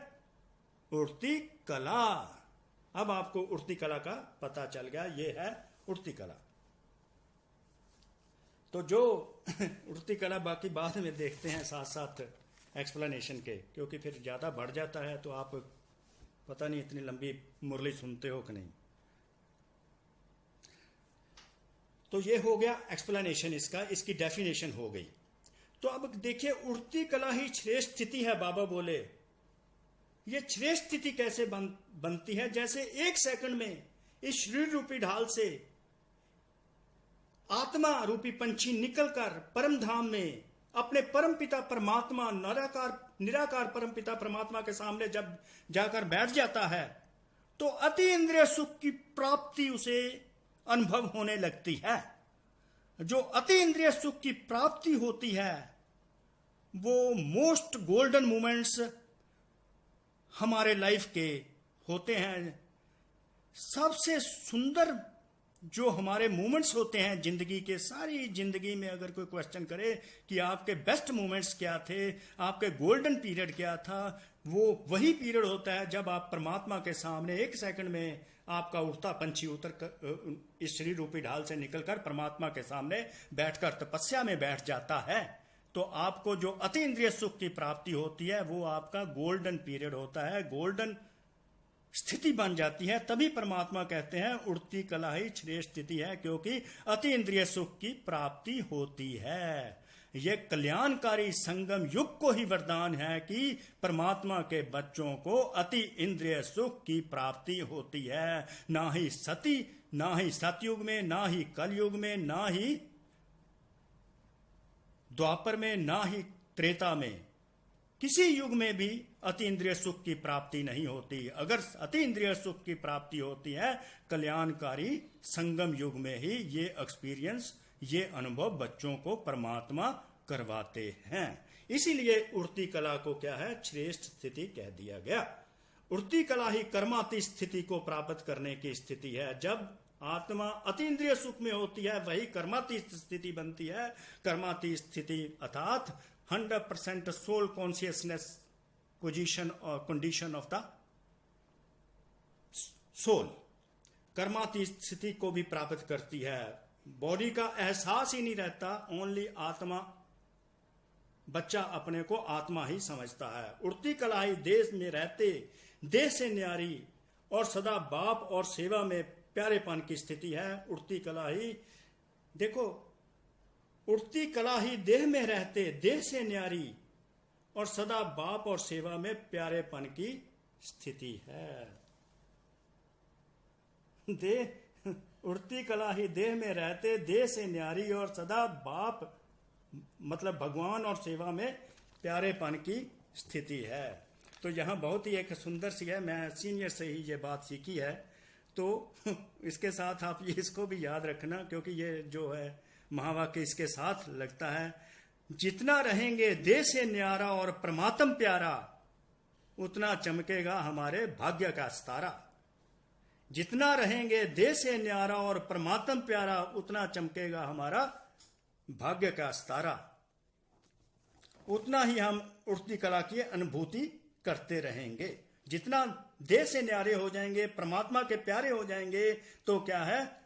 A: उड़ती कला। अब आपको उड़ती कला का पता चल गया, ये है उड़ती कला। तो जो उड़ती कला बाकी बाद में देखते हैं साथ साथ एक्सप्लेनेशन के, क्योंकि फिर ज्यादा बढ़ जाता है तो आप पता नहीं इतनी लंबी मुरली सुनते हो कि नहीं। तो ये हो गया एक्सप्लेनेशन इसका, इसकी डेफिनेशन हो गई। तो अब देखिए, उड़ती कला ही श्रेष्ठ स्थिति है। बाबा बोले ये श्रेष्ठ स्थिति कैसे बनती है? जैसे एक सेकंड में इस शरीर रूपी ढाल से आत्मा रूपी पंछी निकलकर परम धाम में अपने परम पिता परमात्मा निराकार परम पिता परमात्मा के सामने जब जाकर बैठ जाता है, तो अति इंद्रिय सुख की प्राप्ति उसे अनुभव होने लगती है। जो अति इंद्रिय सुख की प्राप्ति होती है वो मोस्ट गोल्डन मोमेंट्स हमारे लाइफ के होते हैं। सबसे सुंदर जो हमारे मोमेंट्स होते हैं जिंदगी के, सारी जिंदगी में अगर कोई क्वेश्चन करे कि आपके बेस्ट मोमेंट्स क्या थे, आपके गोल्डन पीरियड क्या था, वो वही पीरियड होता है जब आप परमात्मा के सामने एक सेकंड में आपका उड़ता पंछी उतर कर इस शरीर रूपी ढाल से निकलकर परमात्मा के सामने बैठकर तपस्या में बैठ जाता है। तो आपको जो अति इंद्रिय सुख की प्राप्ति होती है वो आपका गोल्डन पीरियड होता है, गोल्डन स्थिति बन जाती है। तभी परमात्मा कहते हैं उड़ती कला ही श्रेष्ठ स्थिति है, क्योंकि अति इंद्रिय सुख की प्राप्ति होती है। यह कल्याणकारी संगम युग को ही वरदान है कि परमात्मा के बच्चों को अति इंद्रिय सुख की प्राप्ति होती है। ना ही सतयुग में, ना ही कलयुग में, ना ही द्वापर में, ना ही त्रेता में, किसी युग में भी अति इंद्रिय सुख की प्राप्ति नहीं होती। अगर अति इंद्रिय सुख की प्राप्ति होती है कल्याणकारी संगम युग में ही ये एक्सपीरियंस, ये अनुभव बच्चों को परमात्मा करवाते हैं। इसीलिए उड़ती कला को क्या है, श्रेष्ठ स्थिति कह दिया गया। उड़ती कला ही कर्मातीत स्थिति को प्राप्त करने की स्थिति है। जब आत्मा अतीन्द्रिय सुख में होती है वही कर्मातीत स्थिति बनती है। कर्मातीत स्थिति अर्थात 100% सोल कॉन्शियसनेस पोजीशन और कंडीशन ऑफ द सोल कर्मातीत स्थिति को भी प्राप्त करती है। बॉडी का एहसास ही नहीं रहता, ओनली आत्मा, बच्चा अपने को आत्मा ही समझता है। उड़ती कला ही देश में रहते देश से न्यारी और सदा बाप और सेवा में प्यारेपन की स्थिति है। उड़ती कला ही, देखो, उड़ती कला ही देह में रहते देह से न्यारी और सदा बाप और सेवा में प्यारेपन की स्थिति है। देह, उड़ती कला ही देह में रहते देह से न्यारी और सदा बाप मतलब भगवान और सेवा में प्यारेपन की स्थिति है। तो यहां बहुत ही एक सुंदर सी है, मैं सीनियर से ही ये बात सीखी है। तो इसके साथ आप ये इसको भी याद रखना, क्योंकि ये जो है महावाक्य इसके साथ लगता है। जितना रहेंगे देह से न्यारा और परमात्म प्यारा, उतना चमकेगा हमारे भाग्य का सितारा। जितना रहेंगे देह से न्यारा और परमात्म प्यारा, उतना चमकेगा हमारा भाग्य का सितारा। उतना ही हम उड़ती कला की अनुभूति करते रहेंगे। जितना देह से न्यारे हो जाएंगे, परमात्मा के प्यारे हो जाएंगे, तो क्या है,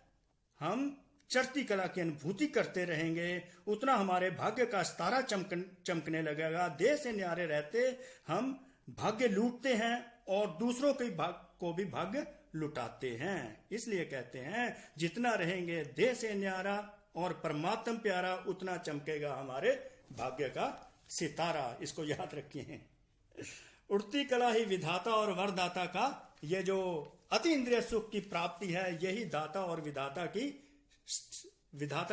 A: हम चढ़ती कला की अनुभूति करते रहेंगे, उतना हमारे भाग्य का सितारा चमकने लगेगा। देह से न्यारे रहते हम भाग्य लूटते हैं और दूसरों के को भी भाग्य लुटाते हैं। इसलिए कहते हैं जितना रहेंगे देह से न्यारा और परमात्म प्यारा, उतना चमकेगा हमारे भाग्य का सितारा। इसको याद रखिए। उड़ती कला ही विधाता और वरदाता का, ये जो अति इंद्रिय सुख की प्राप्ति है, यही दाता और विधाता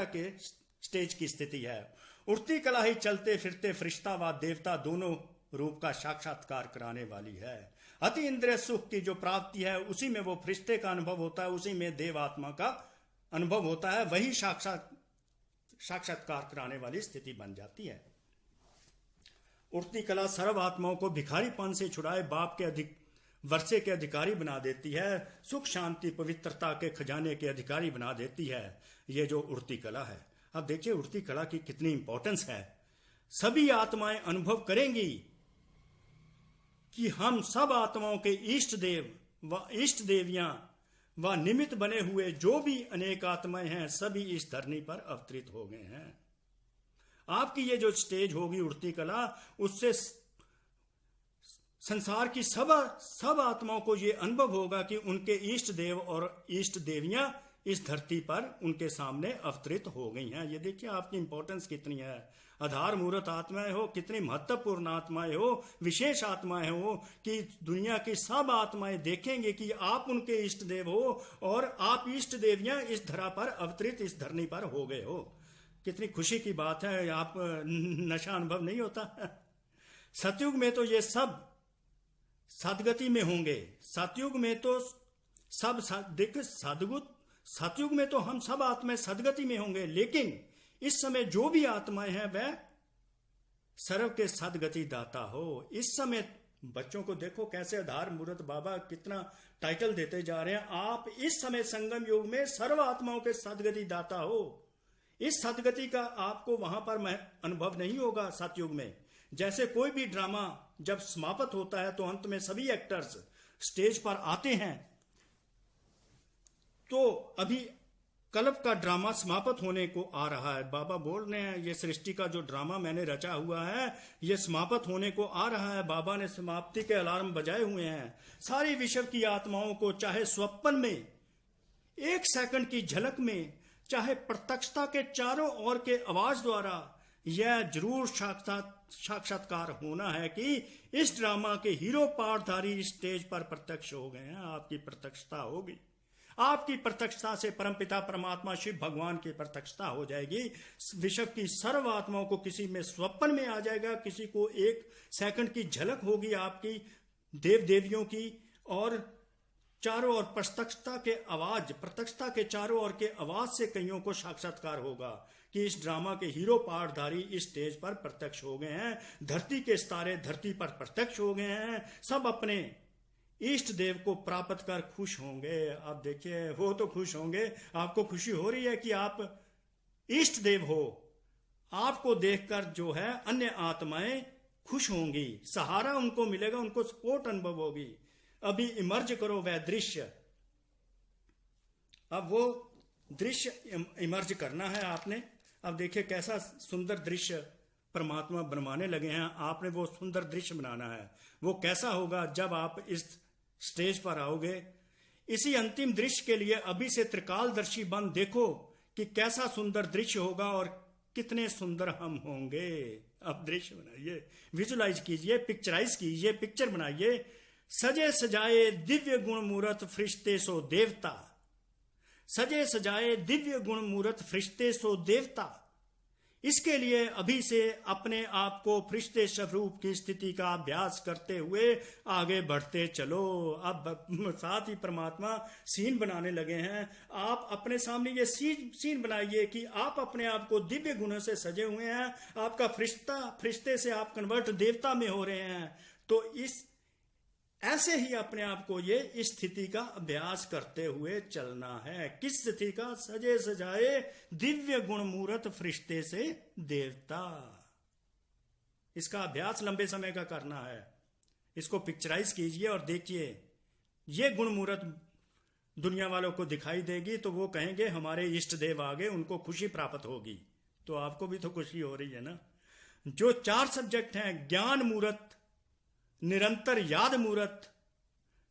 A: के स्टेज की स्थिति है। उड़ती कला ही चलते फिरते फरिश्ता व देवता दोनों रूप का साक्षात्कार कराने वाली है। अति इंद्रिय सुख की जो प्राप्ति है उसी में वो फरिश्ते का अनुभव होता है, उसी में देव आत्मा का अनुभव होता है, वही साक्षात्कार कराने वाली स्थिति बन जाती है। उड़ती कला सर्व आत्माओं को भिखारीपन से छुड़ाए बाप के वर्षे के अधिकारी बना देती है, सुख शांति पवित्रता के खजाने के अधिकारी बना देती है। ये जो उड़ती कला है, अब देखिए उड़ती कला की कितनी इंपॉर्टेंस है। सभी आत्माएं अनुभव करेंगी कि हम सब आत्माओं के इष्ट देव व इष्ट देवियां व निमित्त बने हुए जो भी अनेक आत्माएं हैं, सभी इस धरनी पर अवतरित हो गए हैं। आपकी ये जो स्टेज होगी उड़ती कला, उससे संसार की सब आत्माओं को ये अनुभव होगा कि उनके इष्ट देव और इष्ट देवियां इस धरती पर उनके सामने अवतरित हो गई हैं। ये देखिए आपकी इंपॉर्टेंस कितनी है। आधार मूर्त आत्माएं हो, कितनी महत्वपूर्ण आत्माएं हो, विशेष आत्माएं हो कि दुनिया की सब आत्माएं देखेंगे कि आप उनके इष्ट देव हो और आप इष्ट देवियां इस धरा पर अवतरित इस धरनी पर हो गए हो। कितनी खुशी की बात है। आप नशा अनुभव नहीं होता। सतयुग में तो ये सब सदगति में होंगे। सतयुग में तो सब देख सदगुत सतयुग में तो हम सब आत्माएं सदगति में होंगे, लेकिन इस समय जो भी आत्माएं हैं वह सर्व के सदगति दाता हो। इस समय बच्चों को देखो कैसे आधार मूर्त बाबा कितना टाइटल देते जा रहे हैं। आप इस समय संगम युग में सर्व आत्माओं के सदगति दाता हो। इस सदगति का आपको वहां पर अनुभव नहीं होगा सतयुग में। जैसे कोई भी ड्रामा जब समाप्त होता है तो अंत में सभी एक्टर्स स्टेज पर आते हैं, तो अभी कल्प का ड्रामा समाप्त होने को आ रहा है। बाबा बोल रहे हैं ये सृष्टि का जो ड्रामा मैंने रचा हुआ है ये समाप्त होने को आ रहा है। बाबा ने समाप्ति के अलार्म बजाए हुए हैं। सारी विश्व की आत्माओं को चाहे स्वप्न में, एक सेकंड की झलक में, चाहे प्रत्यक्षता के चारों ओर के आवाज द्वारा यह जरूर साक्षात्कार होना है कि इस ड्रामा के हीरो पाठधारी स्टेज पर प्रत्यक्ष हो गए हैं। आपकी प्रत्यक्षता होगी। आपकी प्रत्यक्षता से परमपिता परमात्मा शिव भगवान की प्रत्यक्षता हो जाएगी। विश्व की सर्व आत्माओं को किसी में स्वप्न में आ जाएगा, किसी को एक सेकंड की झलक होगी आपकी देव देवियों की, और चारों ओर प्रत्यक्षता के चारों ओर के आवाज से कईयों को साक्षात्कार होगा कि इस ड्रामा के हीरो पाठधारी इस स्टेज पर प्रत्यक्ष हो गए हैं। धरती के सितारे धरती पर प्रत्यक्ष हो गए हैं। सब अपने इष्ट देव को प्राप्त कर खुश होंगे। आप देखिए वो तो खुश होंगे। आपको खुशी हो रही है कि आप इष्ट देव हो। आपको देखकर जो है अन्य आत्माएं खुश होंगी, सहारा उनको मिलेगा, उनको सपोर्ट अनुभव होगी। अभी इमर्ज करो वह दृश्य। अब वो दृश्य इमर्ज करना है आपने। अब देखिए कैसा सुंदर दृश्य परमात्मा बनवाने लगे हैं। आपने वो सुंदर दृश्य बनाना है। वो कैसा होगा जब आप इस स्टेज पर आओगे। इसी अंतिम दृश्य के लिए अभी से त्रिकालदर्शी बन देखो कि कैसा सुंदर दृश्य होगा और कितने सुंदर हम होंगे। अब दृश्य बनाइए, विजुलाइज कीजिए, पिक्चराइज कीजिए, पिक्चर बनाइए। सजे सजाए दिव्य गुण मूरत फरिश्ते सो देवता। सजे सजाए दिव्य गुण मूरत फरिश्ते सो देवता। इसके लिए अभी से अपने आप को फरिश्ते स्वरूप की स्थिति का अभ्यास करते हुए आगे बढ़ते चलो। अब साथ ही परमात्मा सीन बनाने लगे हैं। आप अपने सामने ये सीन बनाइए कि आप अपने आप को दिव्य गुणों से सजे हुए हैं। आपका फरिश्ते से आप कन्वर्ट देवता में हो रहे हैं। तो ऐसे ही अपने आप को ये इस स्थिति का अभ्यास करते हुए चलना है। किस स्थिति का? सजे सजाए दिव्य गुण मूरत फरिश्ते से देवता। इसका अभ्यास लंबे समय का करना है। इसको पिक्चराइज कीजिए और देखिए ये गुण मूरत दुनिया वालों को दिखाई देगी तो वो कहेंगे हमारे इष्ट देव आ गए, उनको खुशी प्राप्त होगी। तो आपको भी तो खुशी हो रही है ना। जो 4 सब्जेक्ट हैं, ज्ञान मूरत, निरंतर याद मूरत,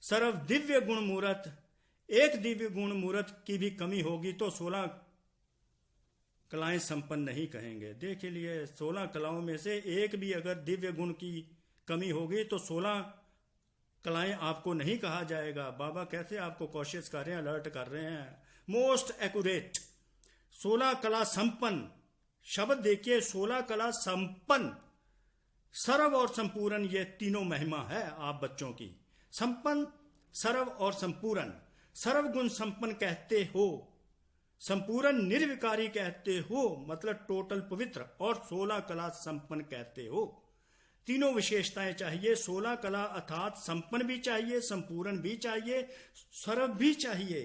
A: सर्व दिव्य गुण मूरत, एक दिव्य गुण मूरत की भी कमी होगी तो 16 कलाएं संपन्न नहीं कहेंगे। देख लिए 16 कलाओं में से एक भी अगर दिव्य गुण की कमी होगी तो 16 कलाएं आपको नहीं कहा जाएगा। बाबा कैसे आपको कोशिश कर रहे हैं, अलर्ट कर रहे हैं। मोस्ट एक्यूरेट 16 कला संपन्न शब्द देखिए। 16 कला संपन्न, सर्व और संपूर्ण, ये तीनों महिमा है आप बच्चों की। संपन्न, सर्व और संपूर्ण। सर्वगुण संपन्न कहते हो, संपूर्ण निर्विकारी कहते हो, मतलब टोटल पवित्र, और 16 कला संपन्न कहते हो। तीनों विशेषताएं चाहिए। 16 कला अर्थात संपन्न भी चाहिए, संपूर्ण भी चाहिए, सर्व भी चाहिए।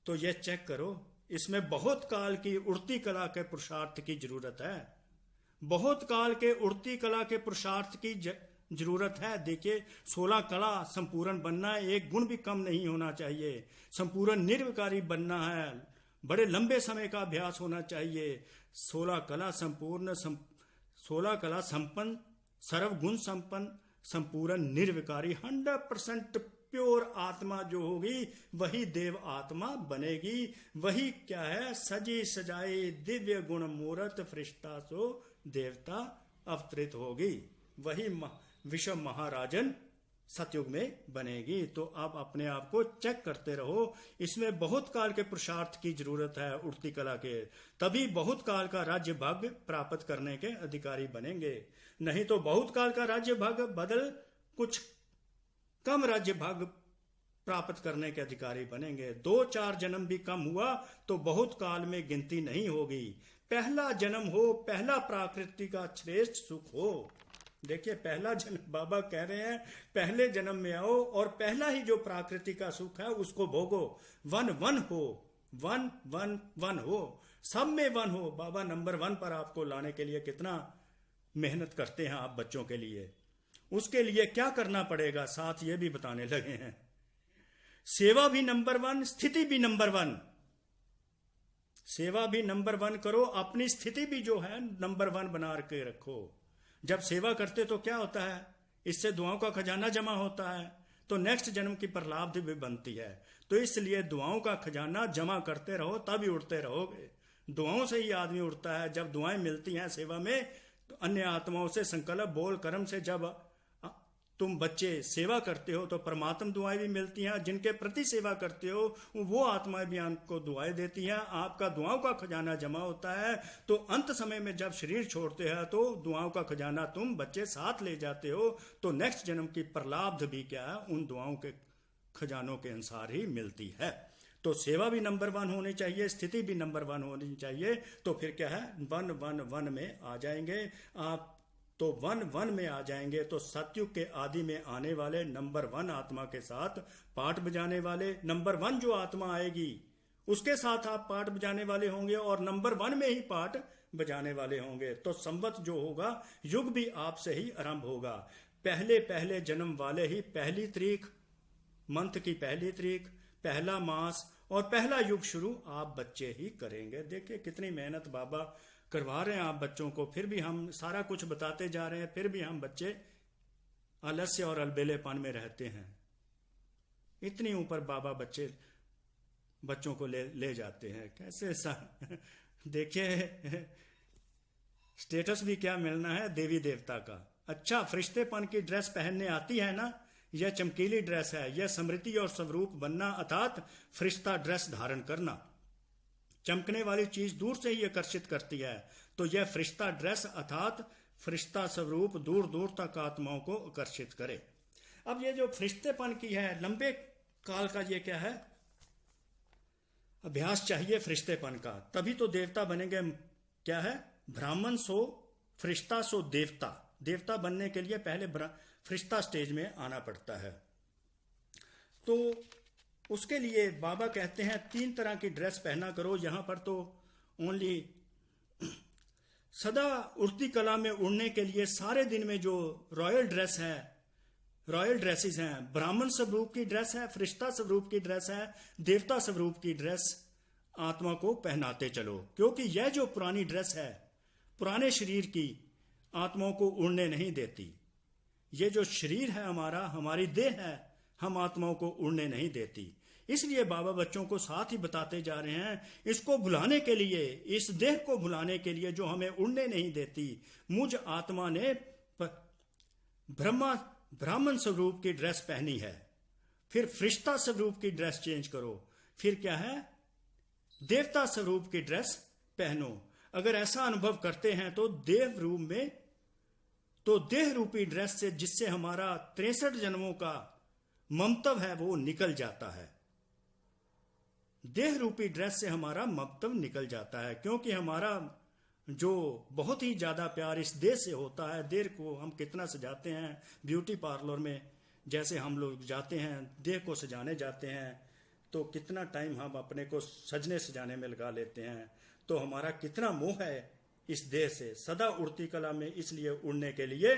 A: तो यह चेक करो, इसमें बहुत काल की उड़ती कला के पुरुषार्थ की जरूरत है। बहुत काल के उड़ती कला के पुरुषार्थ की जरूरत है। देखिए 16 कला संपूर्ण बनना है, एक गुण भी कम नहीं होना चाहिए। संपूर्ण निर्विकारी बनना है, बड़े लंबे समय का अभ्यास होना चाहिए। 16 कला संपूर्ण, 16 कला संपन्न, सर्वगुण संपन्न, संपूर्ण निर्विकारी 100% प्योर आत्मा जो होगी वही देव आत्मा बनेगी। वही क्या है, सजी सजाई दिव्य गुण मूरत फरिश्ता सो देवता अवतरित होगी। वही विश्व महाराजन सतयुग में बनेगी। तो आप अपने आप को चेक करते रहो। इसमें बहुत काल के पुरुषार्थ की जरूरत है उड़ती कला के, तभी बहुत काल का राज्य भाग प्राप्त करने के अधिकारी बनेंगे। नहीं तो बहुत काल का राज्य भाग बदल कुछ कम राज्य भाग प्राप्त करने के अधिकारी बनेंगे। 2-4 जन्म भी कम हुआ तो बहुत काल में गिनती नहीं होगी। पहला जन्म हो, पहला प्रकृति का श्रेष्ठ सुख हो। देखिए, पहला जन्म बाबा कह रहे हैं पहले जन्म में आओ और पहला ही जो प्रकृति का सुख है उसको भोगो। वन वन हो, वन वन वन हो, सब में वन हो। बाबा नंबर 1 पर आपको लाने के लिए कितना मेहनत करते हैं आप बच्चों के लिए। उसके लिए क्या करना पड़ेगा साथ ये भी बताने लगे हैं। सेवा भी नंबर 1, स्थिति भी नंबर 1। सेवा भी नंबर 1 करो, अपनी स्थिति भी जो है नंबर 1 बना के रखो। जब सेवा करते तो क्या होता है, इससे दुआओं का खजाना जमा होता है, तो नेक्स्ट जन्म की प्रलाब्धि भी बनती है। तो इसलिए दुआओं का खजाना जमा करते रहो, तभी उड़ते रहोगे। दुआओं से ही आदमी उड़ता है। जब दुआएं मिलती हैं सेवा में, तो अन्य आत्माओं से संकल्प बोल कर्म से जब तुम बच्चे सेवा करते हो तो परमात्मा दुआएं भी मिलती हैं। जिनके प्रति सेवा करते हो वो आत्माएं भी आपको दुआएं देती हैं। आपका दुआओं का खजाना जमा होता है। तो अंत समय में जब शरीर छोड़ते हैं तो दुआओं का खजाना तुम बच्चे साथ ले जाते हो। तो नेक्स्ट जन्म की प्रलाब्ध भी क्या है, उन दुआओं के खजानों के अनुसार ही मिलती है। तो सेवा भी नंबर 1 होनी चाहिए, स्थिति भी नंबर 1 होनी चाहिए। तो फिर क्या है, 1-1-1 में आ जाएंगे आप। तो 1-1 में आ जाएंगे तो सतयुग के आदि में आने वाले नंबर 1 आत्मा के साथ पाठ बजाने वाले, नंबर 1 जो आत्मा आएगी उसके साथ आप पाठ बजाने वाले होंगे और नंबर 1 में ही पाठ बजाने वाले होंगे। तो संवत जो होगा, युग भी आपसे ही आरंभ होगा। पहले पहले जन्म वाले ही पहली तारीख, मंथ की पहली तारीख, पहला मास और पहला युग शुरू आप बच्चे ही करेंगे। देखिए कितनी मेहनत बाबा करवा रहे हैं आप बच्चों को। फिर भी हम सारा कुछ बताते जा रहे हैं, फिर भी हम बच्चे आलस्य और अलबेलेपन में रहते हैं। इतनी ऊपर बाबा बच्चों को ले जाते हैं। कैसे देखिए स्टेटस भी क्या मिलना है देवी देवता का। अच्छा, फरिश्तेपन की ड्रेस पहनने आती है ना, यह चमकीली ड्रेस है। यह स्मृति और स्वरूप बनना अर्थात फरिश्ता ड्रेस धारण करना। चमकने वाली चीज दूर से ही आकर्षित करती है। तो यह फरिश्ता ड्रेस अर्थात फरिश्ता स्वरूप दूर दूर तक आत्माओं को आकर्षित करे। अब ये जो फरिश्तेपन की है, लंबे काल का ये क्या है, अभ्यास चाहिए फरिश्तेपन का, तभी तो देवता बनेंगे। क्या है, ब्राह्मण सो फरिश्ता सो देवता। देवता बनने के लिए पहले फरिश्ता स्टेज में आना पड़ता है। तो उसके लिए बाबा कहते हैं 3 तरह की ड्रेस पहना करो। यहां पर तो ओनली सदा उड़ती कला में उड़ने के लिए सारे दिन में जो रॉयल ड्रेस है, रॉयल ड्रेसेस हैं, ब्राह्मण स्वरूप की ड्रेस है, फरिश्ता स्वरूप की ड्रेस है, देवता स्वरूप की ड्रेस आत्मा को पहनाते चलो। क्योंकि यह जो पुरानी ड्रेस है पुराने शरीर की आत्माओं को उड़ने नहीं देती। ये जो शरीर है हमारा, हमारी देह है, हम आत्माओं को उड़ने नहीं देती। इसलिए बाबा बच्चों को साथ ही बताते जा रहे हैं, इसको भुलाने के लिए, इस देह को भुलाने के लिए जो हमें उड़ने नहीं देती, मुझ आत्मा ने ब्राह्मण स्वरूप की ड्रेस पहनी है। फिर फरिश्ता स्वरूप की ड्रेस चेंज करो। फिर क्या है, देवता स्वरूप की ड्रेस पहनो। अगर ऐसा अनुभव करते हैं तो देव रूप में, तो देह रूपी ड्रेस से जिससे हमारा 63 जन्मों का ममतव है वो निकल जाता है। देह रूपी ड्रेस से हमारा ममतव निकल जाता है। क्योंकि हमारा जो बहुत ही ज्यादा प्यार इस देह से होता है। देह को हम कितना सजाते हैं ब्यूटी पार्लर में, जैसे हम लोग जाते हैं देह को सजाने जाते हैं, तो कितना टाइम हम अपने को सजने सजाने में लगा लेते हैं। तो हमारा कितना मोह है इस देह से। सदा उड़ती कला में इसलिए उड़ने के लिए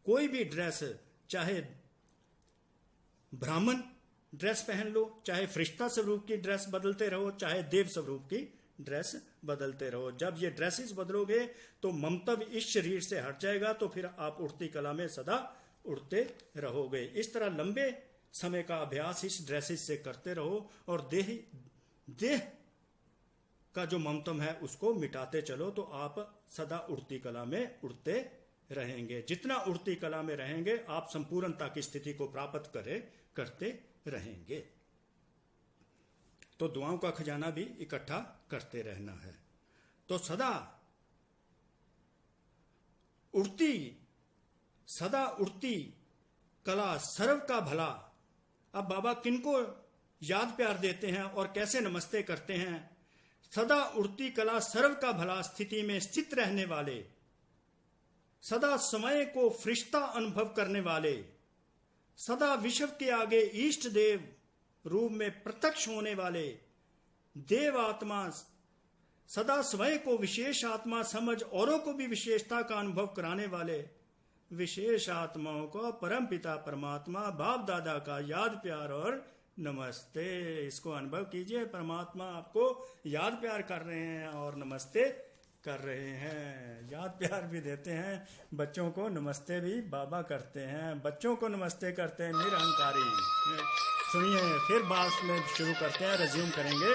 A: कोई भी ड्रेस, चाहे ब्राह्मण ड्रेस पहन लो, चाहे फरिश्ता स्वरूप की ड्रेस बदलते रहो, चाहे देव स्वरूप की ड्रेस बदलते रहो। जब ये ड्रेसेस बदलोगे तो ममतव इस शरीर से हट जाएगा, तो फिर आप उड़ती कला में सदा उड़ते रहोगे। इस तरह लंबे समय का अभ्यास इस ड्रेसेस से करते रहो और देह का जो ममतम है उसको मिटाते चलो, तो आप सदा उड़ती कला में उड़ते रहेंगे। जितना उड़ती कला में रहेंगे आप संपूर्णता की स्थिति को प्राप्त करते रहेंगे। तो दुआओं का खजाना भी इकट्ठा करते रहना है। तो सदा उड़ती कला सर्व का भला। अब बाबा किनको याद प्यार देते हैं और कैसे नमस्ते करते हैं? सदा उड़ती कला सर्व का भला स्थिति में स्थित रहने वाले, सदा समय को फरिश्ता अनुभव करने वाले, सदा विश्व के आगे इष्ट देव रूप में प्रत्यक्ष होने वाले देव आत्मा, सदा स्वयं को विशेष आत्मा समझ औरों को भी विशेषता का अनुभव कराने वाले विशेष आत्माओं को परम पिता परमात्मा बाप दादा का याद प्यार और नमस्ते। इसको अनुभव कीजिए, परमात्मा आपको याद प्यार कर रहे हैं और नमस्ते कर रहे हैं। याद प्यार भी देते हैं, बच्चों को नमस्ते भी बाबा करते हैं, बच्चों को नमस्ते करते हैं निरहंकारी। सुनिए, फिर बात में शुरू करते हैं, रिज्यूम करेंगे।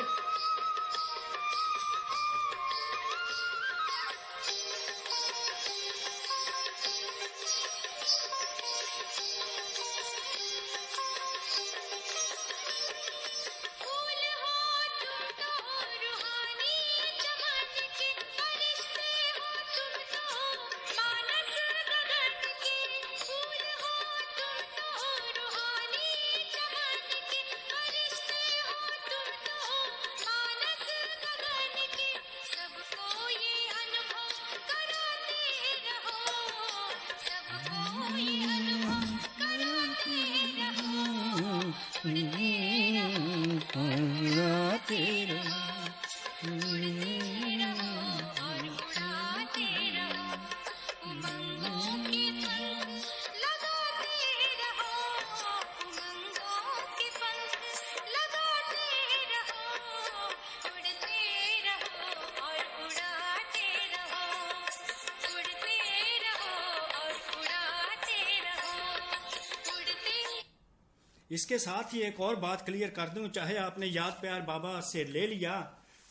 A: इसके साथ ही एक और बात क्लियर कर दूं, चाहे आपने याद प्यार बाबा से ले लिया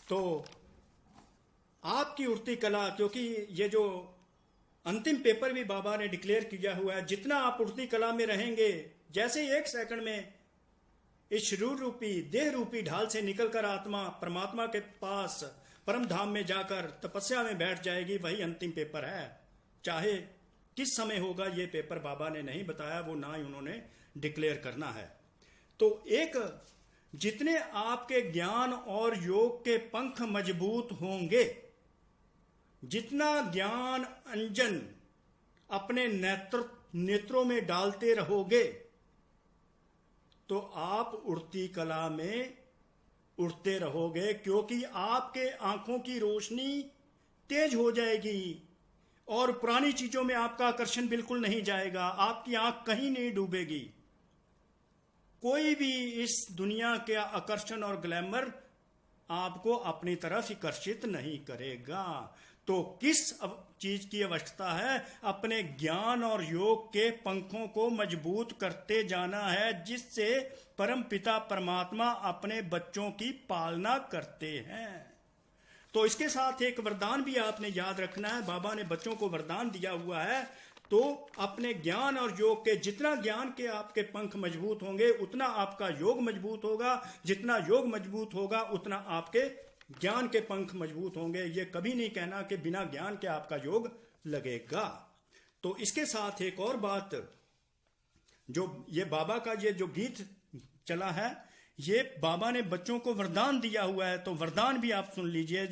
A: तो आपकी उड़ती कला, क्योंकि ये जो अंतिम पेपर भी बाबा ने डिक्लेयर किया हुआ है, जितना आप उड़ती कला में रहेंगे, जैसे ही 1 सेकंड में इस शरीर रूपी देह रूपी ढाल से निकलकर आत्मा परमात्मा के पास परम धाम में जाकर तपस्या में बैठ जाएगी, वही अंतिम पेपर है। चाहे किस समय होगा ये पेपर बाबा ने नहीं बताया, वो ना ही उन्होंने डिक्लेयर करना है। तो एक जितने आपके ज्ञान और योग के पंख मजबूत होंगे, जितना ज्ञान अंजन अपने नेत्रों में डालते रहोगे, तो आप उड़ती कला में उड़ते रहोगे, क्योंकि आपके आंखों की रोशनी तेज हो जाएगी और पुरानी चीजों में आपका आकर्षण बिल्कुल नहीं जाएगा, आपकी आंख कहीं नहीं डूबेगी। कोई भी इस दुनिया के आकर्षण और ग्लैमर आपको अपनी तरफ आकर्षित नहीं करेगा। तो किस चीज की आवश्यकता है? अपने ज्ञान और योग के पंखों को मजबूत करते जाना है, जिससे परम पिता परमात्मा अपने बच्चों की पालना करते हैं। तो इसके साथ एक वरदान भी आपने याद रखना है। बाबा ने बच्चों को वरदान दिया हुआ है, तो अपने ज्ञान और योग के, जितना ज्ञान के आपके पंख मजबूत होंगे उतना आपका योग मजबूत होगा, जितना योग मजबूत होगा उतना आपके ज्ञान के पंख मजबूत होंगे। ये कभी नहीं कहना कि बिना ज्ञान के आपका योग लगेगा। तो इसके साथ एक और बात, जो ये बाबा का ये जो गीत चला है, ये बाबा ने बच्चों को वरदान दिया हुआ है, तो वरदान भी आप सुन लीजिए।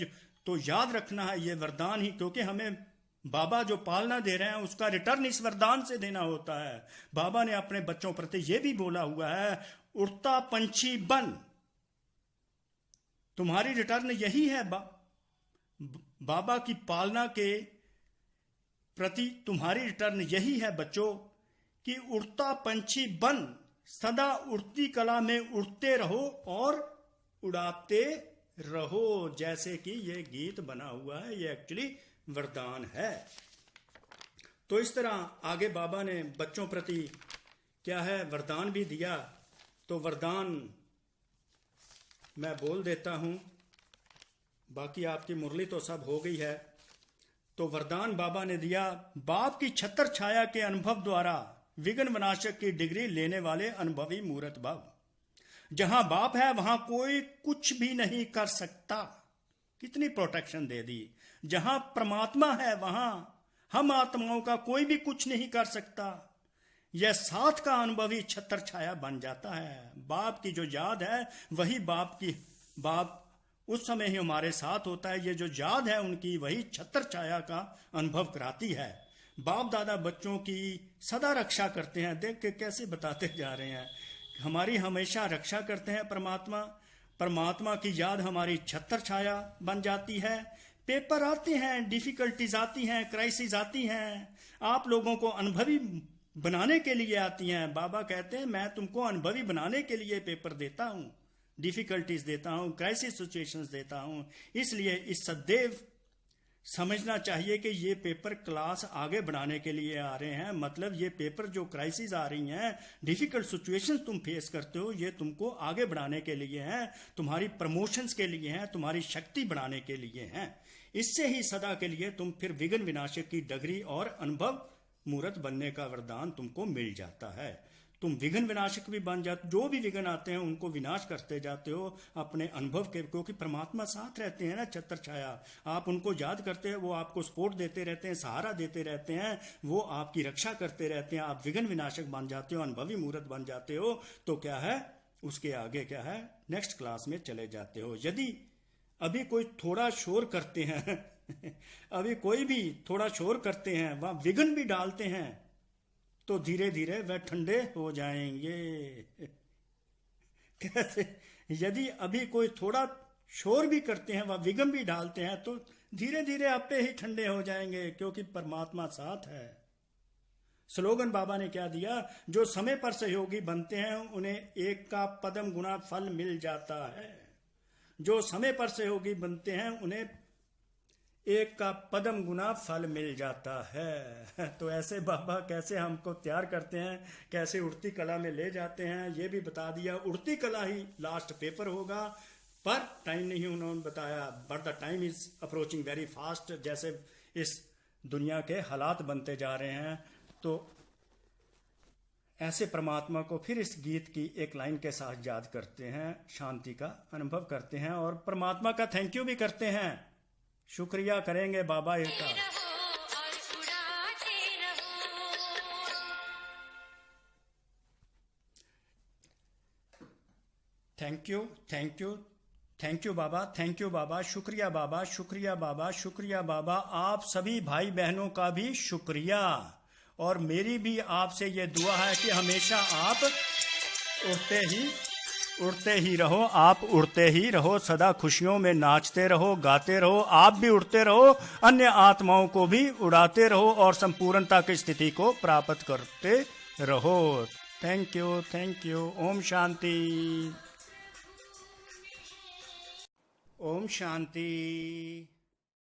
A: तो याद रखना है ये वरदान ही, क्योंकि हमें बाबा जो पालना दे रहे हैं उसका रिटर्न इस वरदान से देना होता है। बाबा ने अपने बच्चों प्रति ये भी बोला हुआ है, उड़ता पंछी बन, तुम्हारी रिटर्न यही है। बाबा की पालना के प्रति तुम्हारी रिटर्न यही है बच्चों, कि उड़ता पंछी बन, सदा उड़ती कला में उड़ते रहो और उड़ाते रहो, जैसे कि ये गीत बना हुआ है, ये एक्चुअली वरदान है। तो इस तरह आगे बाबा ने बच्चों प्रति क्या है वरदान भी दिया। तो वरदान मैं बोल देता हूं, बाकी आपकी मुरली तो सब हो गई है। तो वरदान बाबा ने दिया, बाप की छत्र छाया के अनुभव द्वारा विघ्न विनाशक की डिग्री लेने वाले अनुभवी मूर्त भाव। जहां बाप है वहां कोई कुछ भी नहीं कर सकता। कितनी प्रोटेक्शन दे दी। जहां परमात्मा है वहां हम आत्माओं का कोई भी कुछ नहीं कर सकता। यह साथ का अनुभवी छत्र छाया बन जाता है। बाप की जो याद है वही बाप उस समय ही हमारे साथ होता है। ये जो याद है उनकी वही छत्र छाया का अनुभव कराती है। बाप दादा बच्चों की सदा रक्षा करते हैं। देख के कैसे बताते जा रहे हैं, हमारी हमेशा रक्षा करते हैं परमात्मा की याद हमारी छत्र छाया बन जाती है। पेपर आते हैं, डिफिकल्टीज आती हैं, क्राइसिस आती हैं, आप लोगों को अनुभवी बनाने के लिए आती हैं। बाबा कहते हैं मैं तुमको अनुभवी बनाने के लिए पेपर देता हूं, डिफिकल्टीज देता हूं, क्राइसिस सिचुएशंस देता हूं। इसलिए इस सदैव समझना चाहिए कि ये पेपर क्लास आगे बढ़ाने के लिए आ रहे हैं। मतलब ये पेपर जो क्राइसिस आ रही हैं, डिफिकल्ट सिचुएशंस तुम फेस करते हो, ये तुमको आगे बढ़ाने के लिए हैं, तुम्हारी प्रमोशंस के लिए हैं, तुम्हारी शक्ति बढ़ाने के लिए हैं। इससे ही सदा के लिए तुम फिर विघ्न विनाशक की डिग्री और अनुभव मूर्त बनने का वरदान तुमको मिल जाता है। तुम विघ्न विनाशक भी बन जाते, जो भी विघ्न आते हैं उनको विनाश करते जाते हो अपने अनुभव के, क्योंकि परमात्मा साथ रहते हैं ना, छत्र छाया। आप उनको याद करते हैं, वो आपको सपोर्ट देते रहते हैं, सहारा देते रहते हैं, वो आपकी रक्षा करते रहते हैं। आप विघ्न विनाशक बन जाते हो, अनुभवी मूर्त बन जाते हो। तो क्या है उसके आगे क्या है, नेक्स्ट क्लास में चले जाते हो। यदि अभी कोई थोड़ा शोर करते हैं अभी कोई भी थोड़ा शोर करते हैं, वह विघ्न भी डालते हैं, तो धीरे धीरे वह ठंडे हो जाएंगे। कैसे? यदि अभी कोई थोड़ा शोर भी करते हैं, वह विघ्न भी डालते हैं, तो धीरे धीरे आपे ही ठंडे हो जाएंगे, क्योंकि परमात्मा साथ है। स्लोगन बाबा ने क्या दिया, जो समय पर सहयोगी बनते हैं उन्हें एक का पदम गुना फल मिल जाता है। जो समय पर सहयोगी बनते हैं उन्हें एक का पदम गुना फल मिल जाता है। तो ऐसे बाबा कैसे हमको तैयार करते हैं, कैसे उड़ती कला में ले जाते हैं, ये भी बता दिया। उड़ती कला ही लास्ट पेपर होगा, पर टाइम नहीं उन्होंने बताया। But the time is approaching very fast. जैसे इस दुनिया के हालात बनते जा रहे हैं, तो ऐसे परमात्मा को फिर इस गीत की एक लाइन के साथ याद करते हैं, शांति का अनुभव करते हैं और परमात्मा का थैंक यू भी करते हैं। शुक्रिया करेंगे बाबा का। Thank you thank you thank you बाबा, थैंक यू बाबा, शुक्रिया बाबा, शुक्रिया बाबा, शुक्रिया बाबा। आप सभी भाई बहनों का भी शुक्रिया, और मेरी भी आपसे ये दुआ है कि हमेशा आप उड़ते ही रहो, आप उड़ते ही रहो, सदा खुशियों में नाचते रहो, गाते रहो, आप भी उड़ते रहो, अन्य आत्माओं को भी उड़ाते रहो और संपूर्णता की स्थिति को प्राप्त करते रहो। Thank you thank you. ओम शांति, ओम शांति।